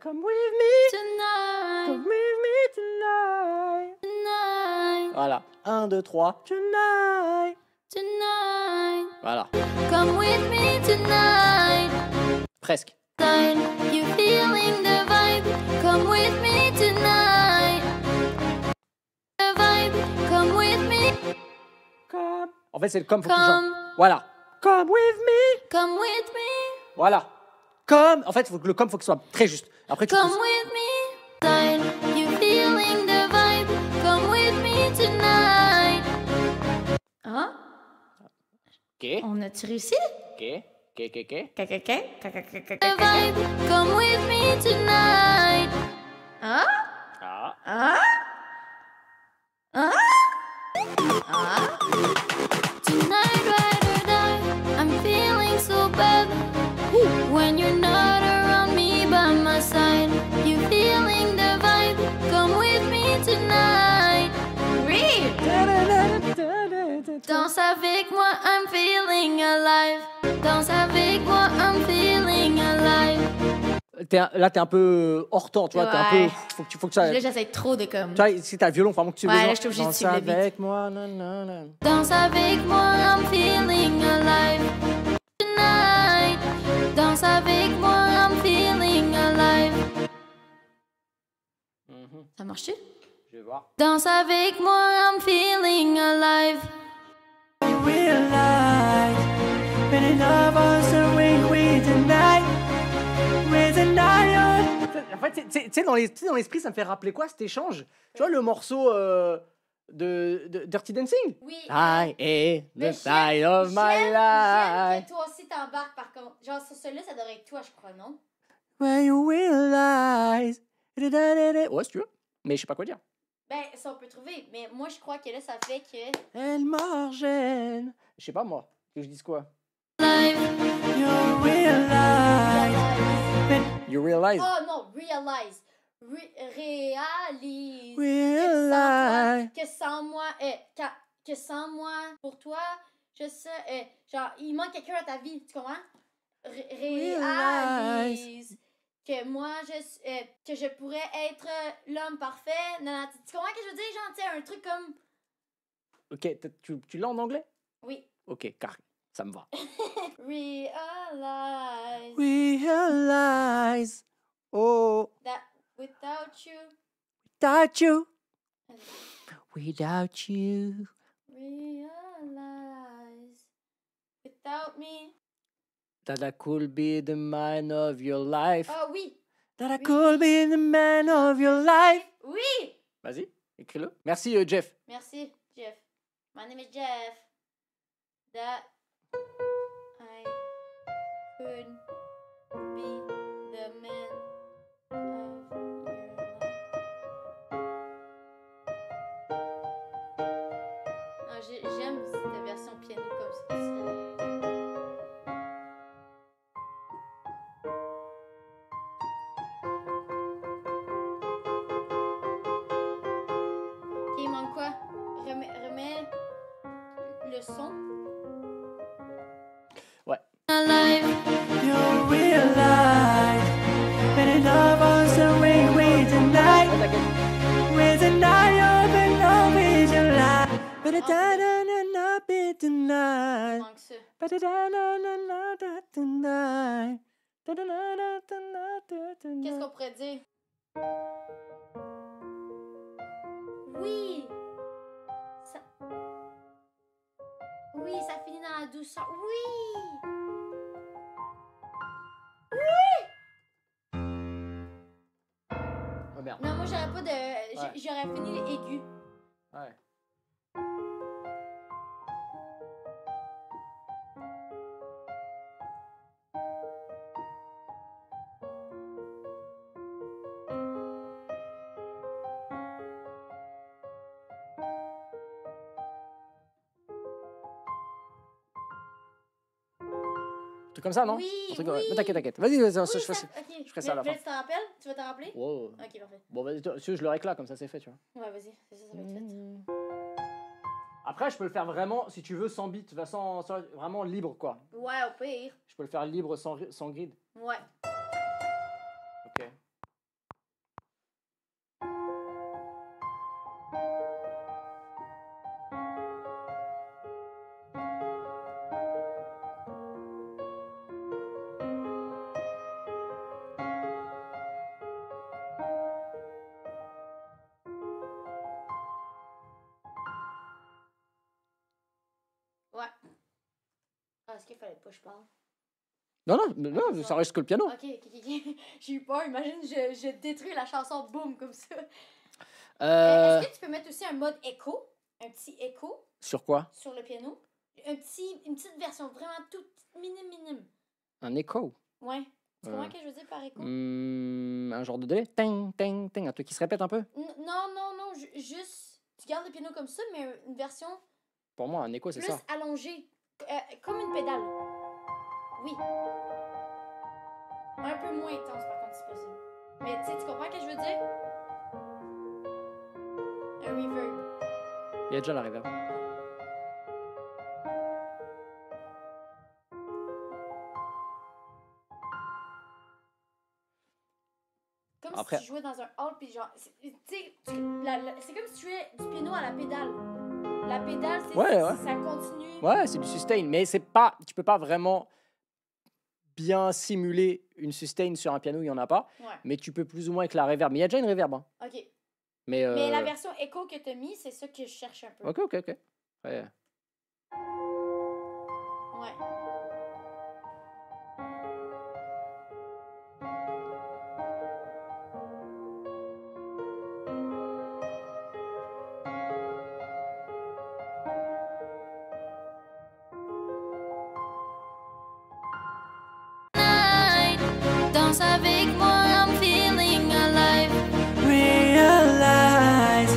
Come with me. Tonight. Come with me tonight. Tonight. Voilà. 1, 2, 3. Tonight. Tonight. Voilà. Come with me tonight. Presque. You feeling the vibe? Come with me tonight. The vibe, come with me. Come. En fait, c'est le come, faut que tu Come. chantes. Voilà. Come with me. Come with me. Voilà. Come. En fait, faut que le come, faut que ce soit très juste. Après, tu Come pousses. with me. You feeling the vibe? Come with me tonight. Hein? Ok. On a-tu réussi? Ok. Ok, ok, ok. The vibe, come with me tonight. Hein? Ah. Hein? Hein? Hein? Tonight, ride or die. I'm feeling so bad. When you're not around me by my side. You feeling the vibe? Come with me tonight. Oui! Danse avec moi, I'm feeling alive. Danse avec moi, I'm feeling alive. Là, t'es un peu hors temps, tu vois. T'es un Ouais. peu. Faut que ça. Là, j'essaie trop de comme. Tu vois, si t'as le violon, vraiment que tu veux. Ouais, là, je suis obligée de Danse suivre le beat. avec moi, nanana. Danse avec moi, I'm feeling alive. Tonight. Danse avec moi, I'm feeling alive. Mhm. Ça marche-tu? Je vais voir. Danse avec moi, I'm feeling alive. Realize when it love us away with the night, with the night. En fait, tu sais, dans l'esprit, ça me fait rappeler quoi cet échange? Tu vois le morceau de Dirty Dancing? Oui. I am Mais the side of my j'aime life. que toi aussi t'embarques par contre. Genre sur celui-là, ça devrait être toi, je crois, non? When you realize. Ouais, si tu veux. Mais je sais pas quoi dire. Ben, ça on peut trouver. Mais moi, je crois que là, ça fait que. Elle Morgène. Je sais pas moi. Que je dise quoi? Live. You realize You realize. Oh non, realize. Réalise. Realize. Que sans moi, que sans moi, pour toi, je sais, genre, il manque quelqu'un dans ta vie, tu comprends? Réalise. Que moi, que je pourrais être l'homme parfait. Non, non, tu comprends ce que je veux dire? Genre, tu sais, un truc comme. Ok, tu l'as en anglais? Oui. Ok, carré. Ça me va. Realize Realize. Oh, that without you. without you. Without you. Realize without me. That I could be the man of your life. Ah oui. That I could be the man of your life. Oui. Vas-y, écris-le. Merci, Jeff. Merci, Jeff. My name is Jeff. That I could be the man of your life. Ah, j'aime cette version piano comme ça. Quoi? Remets le son. Ouais. You realize when it all was a ring with the night, Ouais, t'inquiète. with the night you've been always your life. But it didn't not be tonight. Manque ça. But it didn't tonight. Qu'est-ce qu'on pourrait dire? Oui! Ça... Oui, ça finit dans la douceur. Oui! Oh merde. Non, moi, j'aurais pas de... J'aurais fini aigu. Ouais. Un truc comme ça, non? Oui, Un truc, oui. ouais. Mais t'inquiète. Vas-y, vas-y, Oui, je fais ça. ok. je ferai ça à la Mais fin. tu t'en rappelles? Tu vas t'en rappeler? Wow. Ok, parfait. Bon, vas-y, si je le réclame, comme ça c'est fait, tu vois. Ouais, vas-y. C'est ça, ça va être fait. Après, je peux le faire vraiment, si tu veux, sans beat, vraiment libre, quoi. Ouais, au pire. Je peux le faire libre sans grid. Ouais. Ok. Ouais. Ah, est-ce qu'il fallait pas que je parle? Non, ça reste que le piano. Ok. J'ai eu peur. Imagine, je détruis la chanson, boum, comme ça. Est-ce que tu peux mettre aussi un mode écho? Un petit écho Sur quoi? sur le piano? Une petite version vraiment toute minime. Un écho. Ouais. Tu comprends ce que je veux dire par écho? Un genre de délai. Ting, ting, ting. Un truc qui se répète un peu. Non. Juste, tu gardes le piano comme ça, mais une version Pour moi, un écho, c'est plus ça. allongée. Comme une pédale. Oui. Un peu moins intense, par contre, si possible. Mais tu sais, tu comprends ce que je veux dire? Un reverb. Il y a déjà la reverb. Comme Après- si tu jouais dans un hall, puis genre... Tu sais, c'est comme si tu jouais du piano à la pédale. La pédale, c'est Ouais. ça continue. Ouais, c'est du sustain, mais c'est pas, tu peux pas vraiment bien simuler une sustain sur un piano, il y en a pas, Ouais, mais tu peux plus ou moins avec la reverb. Mais il y a déjà une reverb, hein. ok. Mais, Mais la version écho que t'as mis, c'est ça que je cherche un peu. Ok. Ouais. Ouais. Danse avec moi, I'm feeling alive. Realize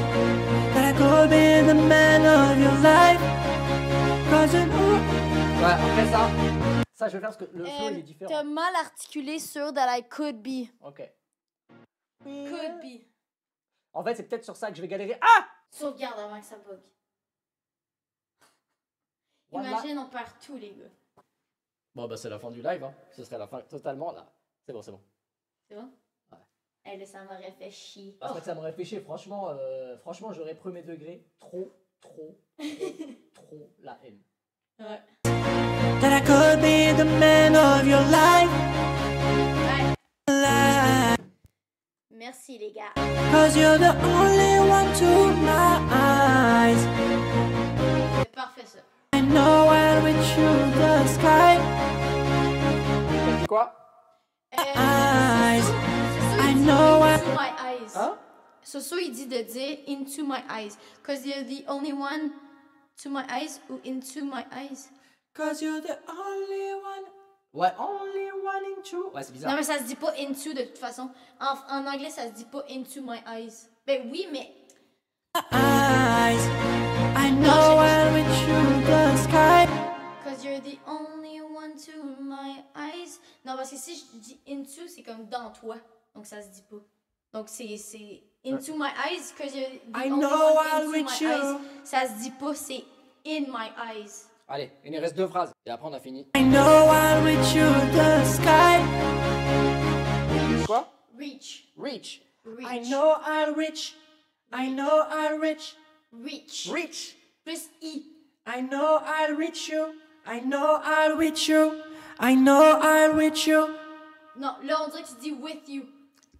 that I could be the man of your life. Cause you know. Ouais, après ça je vais faire parce que le flow il est différent. T'as mal articulé sur that I could be. Ok. Could be. En fait, c'est peut-être sur ça que je vais galérer. Ah! Sauvegarde avant que ça bug. Voilà. Imagine, on perd tout, les gars. Bon, bah, c'est la fin du live, hein. Ce serait la fin totalement là. C'est bon. C'est bon? Ouais. Eh là, ça m'aurait fait chier. Parce que ça m'aurait fait chier, franchement, j'aurais premier degré. Trop la haine. Ouais. That I could be the man of your life. Merci, les gars. Cause you're the only one to my eyes. C'est parfait, ça. I know I'll reach you the sky. T'as dit quoi? Eyes. I I know into my eyes. Hein? Soso, il dit de dire into my eyes. Cause you're the only one to my eyes ou into my eyes. Cause you're the only one. Ouais, only one into. Ouais, c'est Non, bizarre. mais ça se dit pas into de toute façon. En anglais, ça se dit pas into my eyes. Ben oui, mais. Eyes. I know I'll reach you the sky. Cause you're the only one to my eyes. Non, parce que si je dis into, c'est comme dans toi. Donc ça se dit pas. Donc c'est Into My Eyes, que I know I'll reach you. Ça se dit pas, c'est In My Eyes. Allez, il nous reste 2 phrases. Et après, on a fini. I know I'll reach you the sky. Quoi? Reach. Reach. Reach. I know I'll reach. I know I'll reach. Reach. Reach. Plus I. I know I'll reach you. I know I'll reach you. I know I'll reach you. Non, là, on dirait que tu dis with you.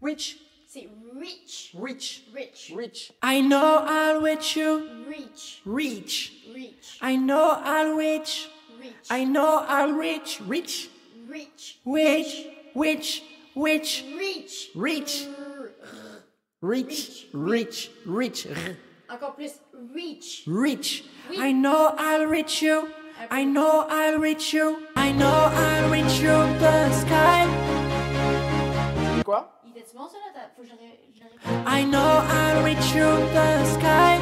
Reach. C'est reach. Reach. Rich. Reach. I know I'll reach you. Reach. Reach. Reach. I know I'll reach. Reach. I know I'll reach. Reach. Reach. Reach. Reach. Reach. Reach. Reach. Reach. Reach. Reach. Encore plus. Reach. Reach. Oui. I know I'll reach you. I know I'll reach you. I know I'll reach you the sky. Quoi? Il était bon ça là? Faut que j'arrive. I know I'll reach you the sky.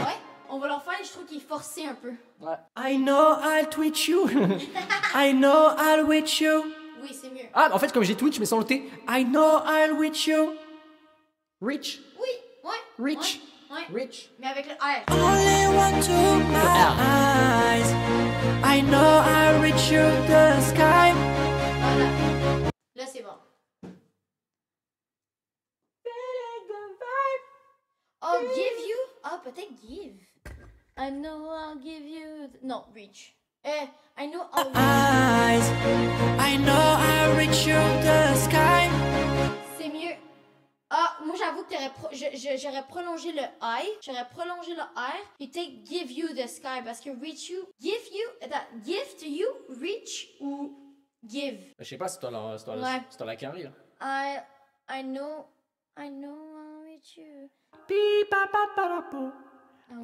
Ouais, on va leur faire, je trouve qu'il est forcé un peu. Ouais. I know I'll twitch you. I know I'll reach you. Oui, c'est mieux. Ah, en fait, comme j'ai Twitch, mais sans le T. I know I'll reach you. Reach. Oui, ouais. Reach. Ouais, ouais. Reach. Mais avec le R. Only one to my eyes. I know I'll reach you the sky. Voilà. Là, c'est bon. Oh, give you? Ah, peut-être give. I know I'll give you. Non, reach. I know I'll. Eyes. I know I'll reach you the sky. C'est mieux. Ah, moi j'avoue que j'aurais prolongé le I, j'aurais prolongé le R, puis take give you the sky, parce que reach you, give to you, reach ou give. Je sais pas, c'est toi la carré, là. I know I'll reach you. Beep, ba, ba, ba, da, bo.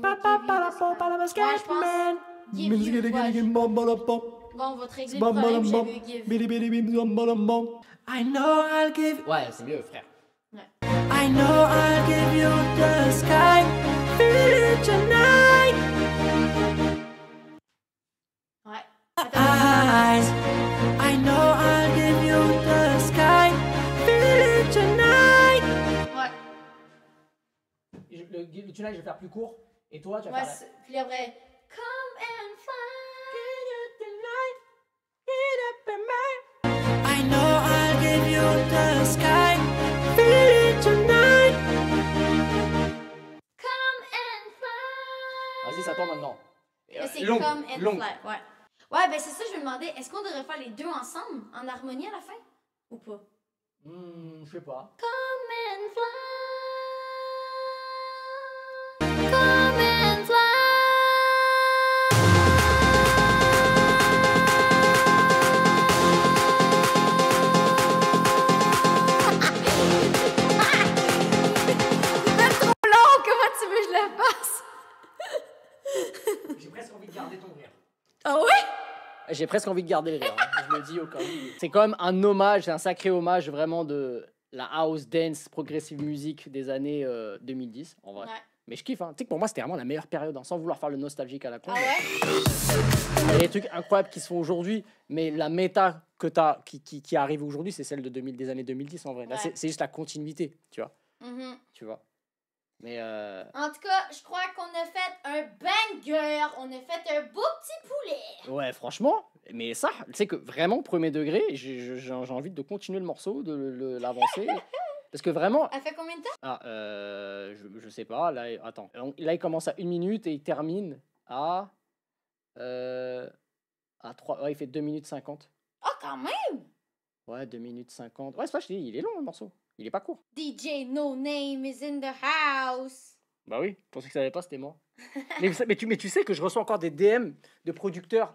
Ba, ba, ba, da, bo, ba, da, ba, Ouais, je pense. man. Give you, ouais, bon, on va te régler le problème, j'ai vu give. I know I'll give. Ouais, c'est mieux, frère. I know I'll give you the sky. Feel it tonight. Ouais. Eyes. I know I'll give you the sky. Feel it tonight. Ouais. Le tunnel, je vais faire plus court. Et toi, tu vas Ouais, faire la... puis après, come and fly. I know I'll give you the sky. Feel it tonight. Come and fly. Vas-y, ça tombe maintenant. Là, c'est Long, come and long. fly. Ouais. Ouais, ben c'est ça, je me demandais, est-ce qu'on devrait faire les deux ensemble, en harmonie à la fin? Ou pas? Je sais pas. Come and fly. Come and fly. C'est trop long, comment tu veux que je le fasse? J'ai presque envie de garder ton rire. Ah ouais? J'ai presque envie de garder le rire. Hein. Je le dis au cas où. C'est quand même un hommage, un sacré hommage vraiment de la house dance progressive music des années 2010, en vrai. Ouais. Mais je kiffe, hein. Tu sais que pour moi, c'était vraiment la meilleure période, hein, sans vouloir faire le nostalgique à la con. Ah ouais? Il y a des trucs incroyables qui se font aujourd'hui, mais la méta que t'as, qui arrive aujourd'hui, c'est celle des années 2010, en vrai. Là, Ouais. c'est juste la continuité, tu vois. Mhm. Tu vois. Mais En tout cas, je crois qu'on a fait un banger. On a fait un beau petit poulet. ouais, franchement, mais ça, tu sais que vraiment, premier degré, j'ai envie de continuer le morceau, de l'avancer. Parce que vraiment, Elle fait combien de temps? ah, je sais pas, là, attends. Là, il commence à 1 minute et il termine à 3, ouais, il fait 2 minutes 50. Oh, quand même! Ouais, 2 minutes 50. Ouais, c'est pas, je te dis, il est long le morceau. Il est pas court. DJ No Name is in the house. Bah oui, je pensais que ça allait pas, c'était moi. mais tu sais que je reçois encore des DM de producteurs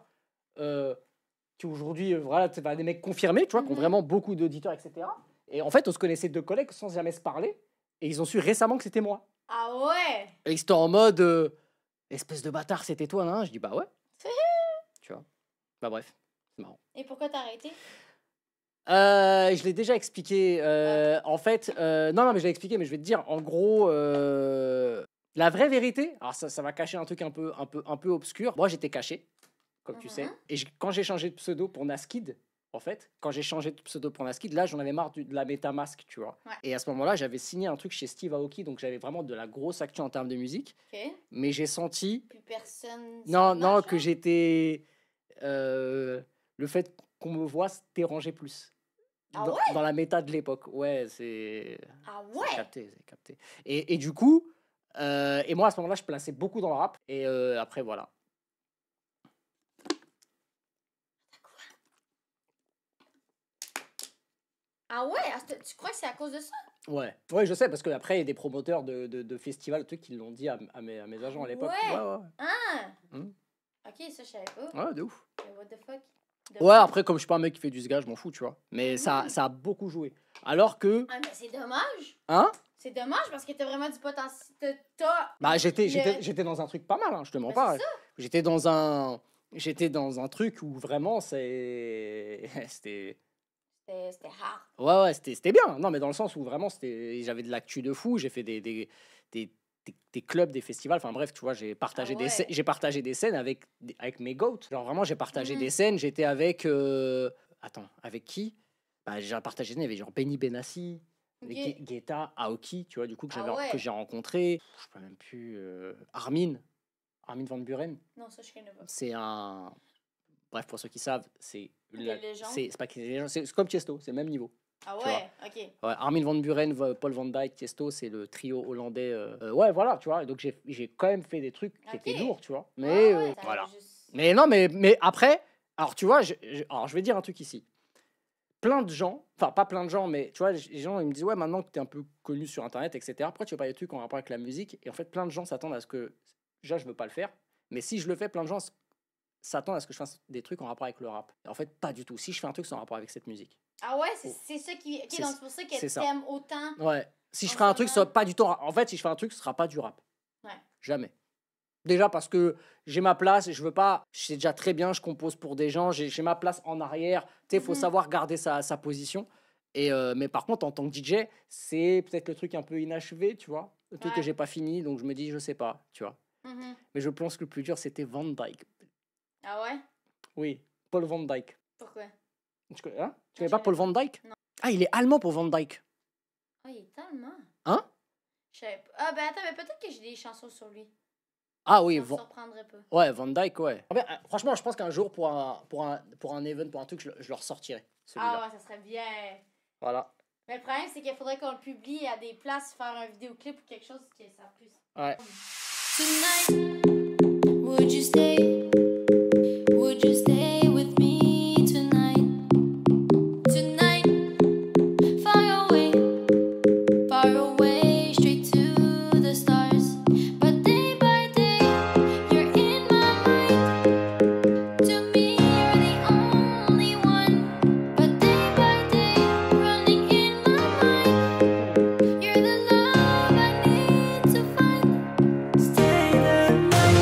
qui aujourd'hui, voilà, c'est des mecs confirmés, tu vois, qui ont Mhm. vraiment beaucoup d'auditeurs, etc. Et en fait, on se connaissait de collègues sans jamais se parler. Et ils ont su récemment que c'était moi. Ah ouais? Et ils étaient en mode espèce de bâtard, c'était toi, là. Je dis bah ouais. Tu vois. Bah bref, c'est marrant. Et pourquoi t'as arrêté? Je l'ai déjà expliqué. En fait, non, mais je l'ai expliqué, mais je vais te dire, en gros, la vraie vérité. Alors ça va cacher un truc un peu obscur. Moi, j'étais caché, comme tu sais. Et quand j'ai changé de pseudo pour Naskid, en fait, quand j'ai changé de pseudo pour Naskid, là, j'en avais marre de la MetaMask, tu vois. Ouais. Et à ce moment-là, j'avais signé un truc chez Steve Aoki, donc j'avais vraiment de la grosse actu en termes de musique. Ok. Mais j'ai senti, Plus personne. non, ça non, marche, que hein? j'étais... le fait qu'on me voit se dérangeait plus. Ah Dans, ouais? dans la méta de l'époque. Ouais, c'est... Ah C'est ouais? capté, c'est capté. Et du coup, et moi, à ce moment-là, je plaçais beaucoup dans le rap. Et après, voilà. Ah ouais? Tu crois que c'est à cause de ça? Ouais, ouais, je sais, parce qu'après, il y a des promoteurs de festivals, trucs qui l'ont dit à mes agents à l'époque. Ouais. Ouais, Ah! Hmm. Ok, ça, je savais pas. ouais, de ouf. Mais what the fuck? Ouais, après, comme je suis pas un mec qui fait du sga, je m'en fous, tu vois. Mais ça a beaucoup joué. Alors que, Ah, mais c'est dommage. hein, C'est dommage parce que t'as vraiment du potentiel. T'as. bah, j'étais Le- dans un truc pas mal, hein, je te mens Ben, pas. c'est J'étais dans un truc où vraiment, c'était... C'était hard. Ouais, c'était bien. Non, mais dans le sens où vraiment, j'avais de l'actu de fou. J'ai fait des clubs, des festivals. Enfin bref, tu vois, j'ai partagé, Ah ouais. j'ai partagé des scènes avec mes goats. Genre vraiment, j'ai partagé Mhm. des scènes. J'étais avec... Attends, avec qui? Bah, j'ai partagé des scènes avec genre Benny Benassi, avec Ok. Guetta, Aoki, tu vois, du coup, que Ah ouais. que j'ai rencontré. Je sais même plus... Armin Van Buren. Non, ça, je connais pas. C'est un... Bref, pour ceux qui savent, c'est... Des légendes. C'est pas qu'il y ait des légendes, c'est comme Tiesto, c'est le même niveau. Ah Tu ouais, ok. Ouais, Armin van Buren, Paul van Dyk, Tiesto, c'est le trio hollandais. Ouais, voilà, tu vois. Donc j'ai quand même fait des trucs qui étaient Ok. lourds, tu vois. Mais Ouais, ouais, t'avais voilà. juste- Mais non, mais après, alors tu vois, alors je vais dire un truc ici. Plein de gens, enfin pas plein de gens, mais tu vois, les gens ils me disent ouais, maintenant que tu es un peu connu sur internet, etc. Pourquoi tu veux pas des trucs en rapport avec la musique? Et en fait, plein de gens s'attendent à ce que déjà je veux pas le faire, mais si je le fais, plein de gens s'attendent à ce que je fasse des trucs en rapport avec le rap. Et en fait, pas du tout. Si je fais un truc, c'est en rapport avec cette musique. Ah ouais, Oh. c'est ça qui. Ok, C'est- donc c'est pour ça que c'est ça. t'aimes autant. Ouais. Si je En ferais un ce truc, ce moment. sera pas du tout. En fait, si je fais un truc, ce sera pas du rap. Ouais. Jamais. Déjà parce que j'ai ma place et je veux pas. Je sais déjà très bien, je compose pour des gens, j'ai ma place en arrière. Tu sais, faut Mhm. savoir garder sa position. Et mais par contre, en tant que DJ, c'est peut-être le truc un peu inachevé, tu vois. Le truc que Ouais. j'ai pas fini, donc je me dis, je sais pas, tu vois. Mhm. Mais je pense que le plus dur, c'était Van Dyke. Ah ouais? Oui, Paul Van Dyke. Pourquoi? Tu connais, hein? Tu je connais pas connais Paul pas. Van Dyke? Non. Ah, il est allemand pour Van Dyke. Ah, il est tellement. Hein? Je savais pas. Ah, ben attends, mais peut-être que j'ai des chansons sur lui. Ah oui, Ça me surprendrait pas. Ouais, Van Dyke, ouais. Ah ben, franchement, je pense qu'un jour, pour un event, pour un truc, je le ressortirai, celui-là. Ah ouais, ça serait bien. Voilà. Mais le problème, c'est qu'il faudrait qu'on le publie à des places, faire un vidéoclip ou quelque chose que ça puisse. Ouais. Tonight, would you stay? Would you stay with me tonight? Tonight, far away, straight to the stars. But day by day, you're in my mind. To me, you're the only one. But day by day, running in my mind. You're the love I need to find. Stay the night.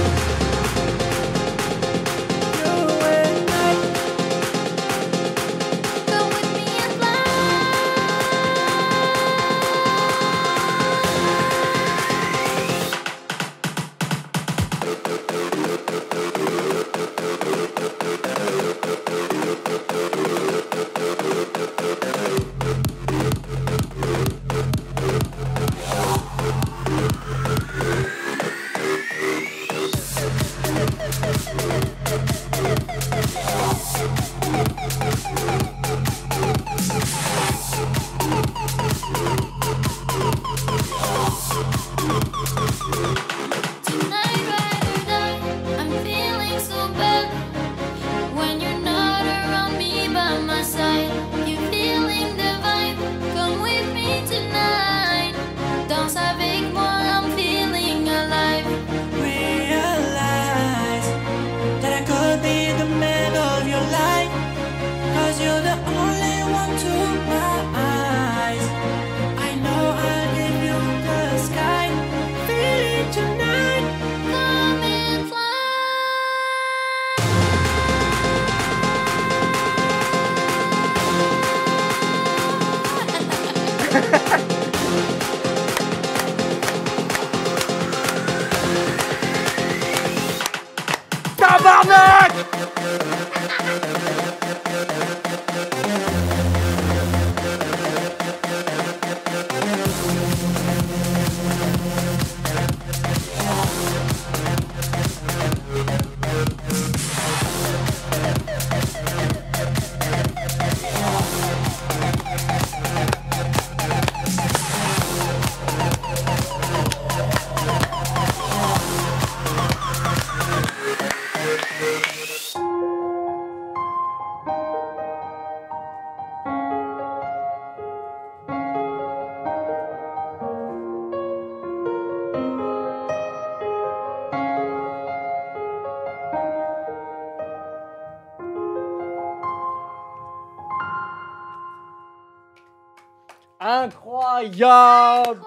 Incroyable.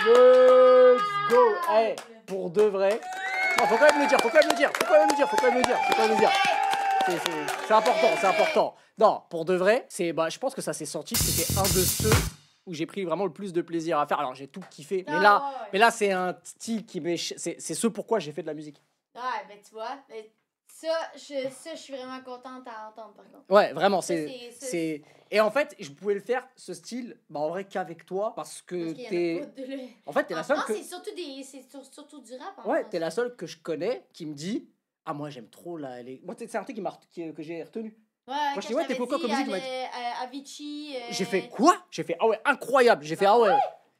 Incroyable. Let's go. Hey, pour de vrai. Non, faut quand même le dire, faut quand même le dire, faut quand même le dire, faut quand même le dire, faut quand même le dire. C'est important, c'est important. Non, pour de vrai, je pense que ça s'est senti, c'était un de ceux où j'ai pris vraiment le plus de plaisir à faire. Alors j'ai tout kiffé, mais là c'est un style qui c'est ce pourquoi j'ai fait de la musique. Ouais, ben tu vois, ça, je suis vraiment contente à entendre par contre. Ouais, vraiment, Ça, c'est et en fait, je pouvais le faire ce style en vrai qu'avec toi parce que Parce qu'il y en a t'es pas de en fait, t'es la seule que c'est surtout du rap en ouais, France. t'es la seule que je connais qui me dit ah moi j'aime trop moi c'est un truc que j'ai retenu. Ouais, Moi, je dis, ouais, t'es pourquoi comme musique, Avicii. J'ai fait quoi? J'ai fait ah ouais, incroyable. J'ai fait ah ouais.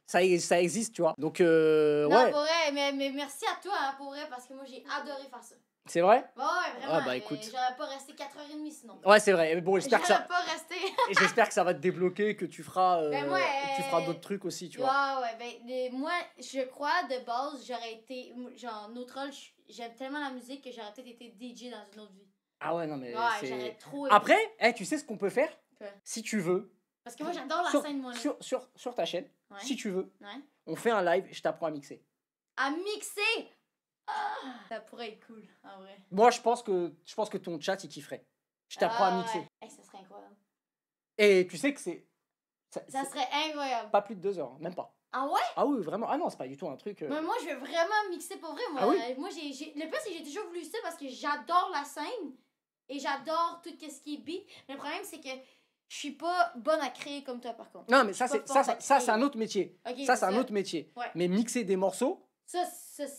Ça existe, tu vois. Donc Non, ouais. pour vrai, mais merci à toi, hein, pour vrai, parce que moi j'ai adoré faire ça. C'est vrai? Ouais, vraiment. Ah, bah, écoute. J'aurais pas resté 4h30 sinon. Ouais, c'est vrai. Mais bon, j'espère que ça J'aurais pas resté. j'espère que ça va te débloquer, que tu feras Ben, moi, tu feras d'autres trucs aussi, tu vois. Ouais, moi, je crois, de base, j'aurais été, genre, notre rôle, j'aime tellement la musique que j'aurais peut-être été DJ dans une autre vie. Ah ouais, non mais Ouais, j'aurais c'est trop aimé. après, tu sais ce qu'on peut faire? Quoi? Si tu veux. Parce que moi, j'adore la sur, scène, moi. Là. sur ta chaîne, Ouais. si tu veux, Ouais. on fait un live, je t'apprends à mixer. À mixer! Ah, ça pourrait être cool, en vrai. Moi, je pense que ton chat il kifferait. Je t'apprends à mixer. Ouais. Hey, ça serait incroyable. Et tu sais que Ça c'est serait incroyable. pas plus de 2 heures, même pas. Ah ouais? Ah oui, vraiment. Ah non, c'est pas du tout un truc. Mais moi, je veux vraiment mixer pour vrai. Moi, Ah oui? moi le pire, c'est que j'ai toujours voulu ça parce que j'adore la scène et j'adore tout ce qui est beat. Mais le problème, c'est que je suis pas bonne à créer comme toi, par contre. Non, mais ça, Je suis c'est pas ça, forte à ça, créer. c'est un autre métier. Ok, Ça, c'est un autre métier. Ouais. Mais mixer des morceaux, c'est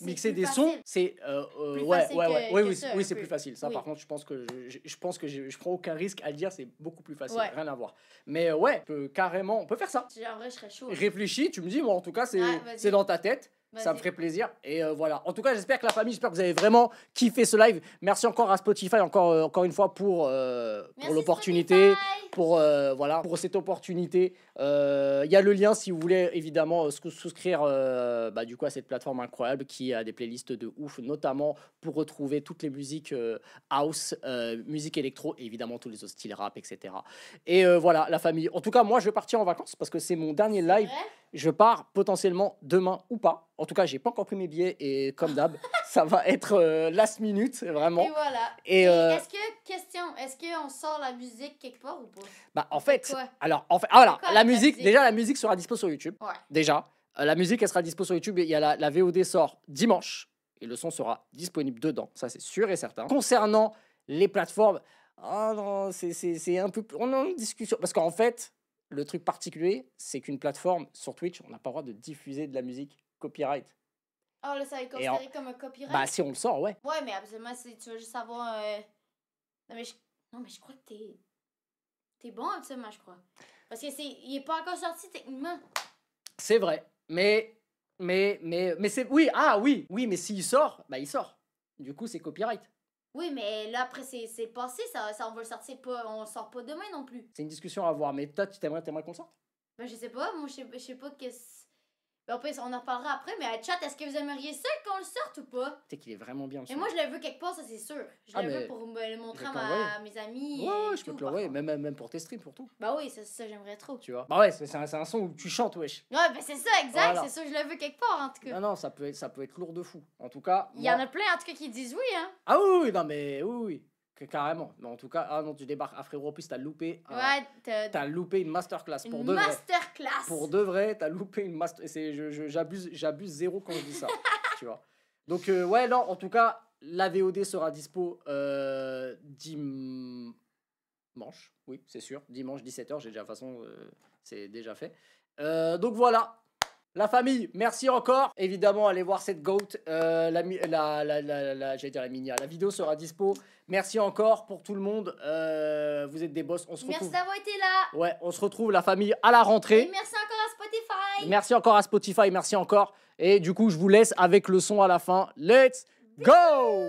mixer plus des facile. sons, c'est Plus ouais, facile ouais, que- ouais, oui, que oui, ça, oui, un c'est peu. plus facile. Ça, Oui. par contre, je pense que je prends aucun risque à le dire, c'est beaucoup plus facile, Ouais. rien à voir. Mais ouais, on peut faire ça. En vrai, je serais chaud. Réfléchis, tu me dis, moi, en tout cas, Ouais, vas-y. c'est dans ta tête. Ça me Vas-y. ferait plaisir. Et voilà. En tout cas, j'espère que la famille, j'espère que vous avez vraiment kiffé ce live. Merci encore à Spotify, encore une fois, pour Merci, l'opportunité. Spotify. Pour cette opportunité. Il y a le lien si vous voulez évidemment souscrire du coup à cette plateforme incroyable qui a des playlists de ouf, notamment pour retrouver toutes les musiques house, musique électro et évidemment tous les autres styles rap, etc. Et voilà, la famille. En tout cas, moi je vais partir en vacances parce que c'est mon dernier live. Vrai? Je pars potentiellement demain ou pas. En tout cas, j'ai pas encore pris mes billets et comme d'hab, ça va être last minute vraiment. Et voilà. Et, Est-ce qu'on sort la musique quelque part ou pas? En fait, quoi? alors en fait, voilà, C'est quoi la la musique, musique? déjà la musique sera dispo sur YouTube. Ouais. Déjà, la musique elle sera dispo sur YouTube. Il y a la VOD sort dimanche et le son sera disponible dedans. Ça c'est sûr et certain. Concernant les plateformes, ah non, c'est un peu, on est en discussion parce qu'en fait, le truc particulier, c'est qu'une plateforme sur Twitch, on n'a pas le droit de diffuser de la musique copyright. Oh là, ça va être Et en- considéré comme un copyright? Bah si on le sort, ouais. Ouais, mais absolument, tu veux juste savoir. Non, mais je crois que t'es bon absolument, je crois. Parce que il est pas encore sorti techniquement. C'est vrai, mais c'est oui, oui, mais s'il sort, bah il sort. Du coup, c'est copyright. Oui, mais là, après, c'est passé, ça, on va le sortir pas. On le sort pas demain non plus. C'est une discussion à avoir, mais toi, tu t'aimerais qu'on sorte? Ben, je sais pas, moi, je sais pas qu'est-ce. Ben, au pire, on en reparlera après, mais chat, est-ce que vous aimeriez ça qu'on le sorte ou pas? Tu sais qu'il est vraiment bien. Et moi, je le veux quelque part, ça, c'est sûr. Je Ah, le mais veux pour me le montrer je vais à mes amis. Ouais, et je peux tout, te par l'envoyer, contre. même pour tes streams, pour tout. Bah oui, ça, j'aimerais trop. Tu vois. Bah ouais, c'est un son où tu chantes, wesh. Ouais, ben c'est ça, exact. Voilà. C'est sûr, je le veux quelque part, en tout cas. Non, ça peut être lourd de fou. En tout cas. Il y en a plein, en tout cas, qui disent oui, hein. Ah oui, non, mais oui. Carrément. Mais en tout cas, ah non, tu débarques à frérot, en plus, t'as loupé. Ouais, T'as loupé une masterclass pour une de vrai. masterclass. Pour de vrai, t'as loupé une master. J'abuse zéro quand je dis ça. Tu vois. Donc, ouais, non, en tout cas, la VOD sera dispo dimanche. Oui, c'est sûr. Dimanche, 17h. J'ai déjà, de toute façon, c'est déjà fait. Donc voilà. La famille, merci encore. Évidemment, allez voir cette GOAT. J'allais dire la mini. La vidéo sera dispo. Merci encore pour tout le monde. Vous êtes des boss. On se Merci retrouve. d'avoir été là. Ouais, on se retrouve la famille à la rentrée. Et merci encore à Spotify. Merci encore à Spotify, merci encore. Et du coup, je vous laisse avec le son à la fin. Let's go!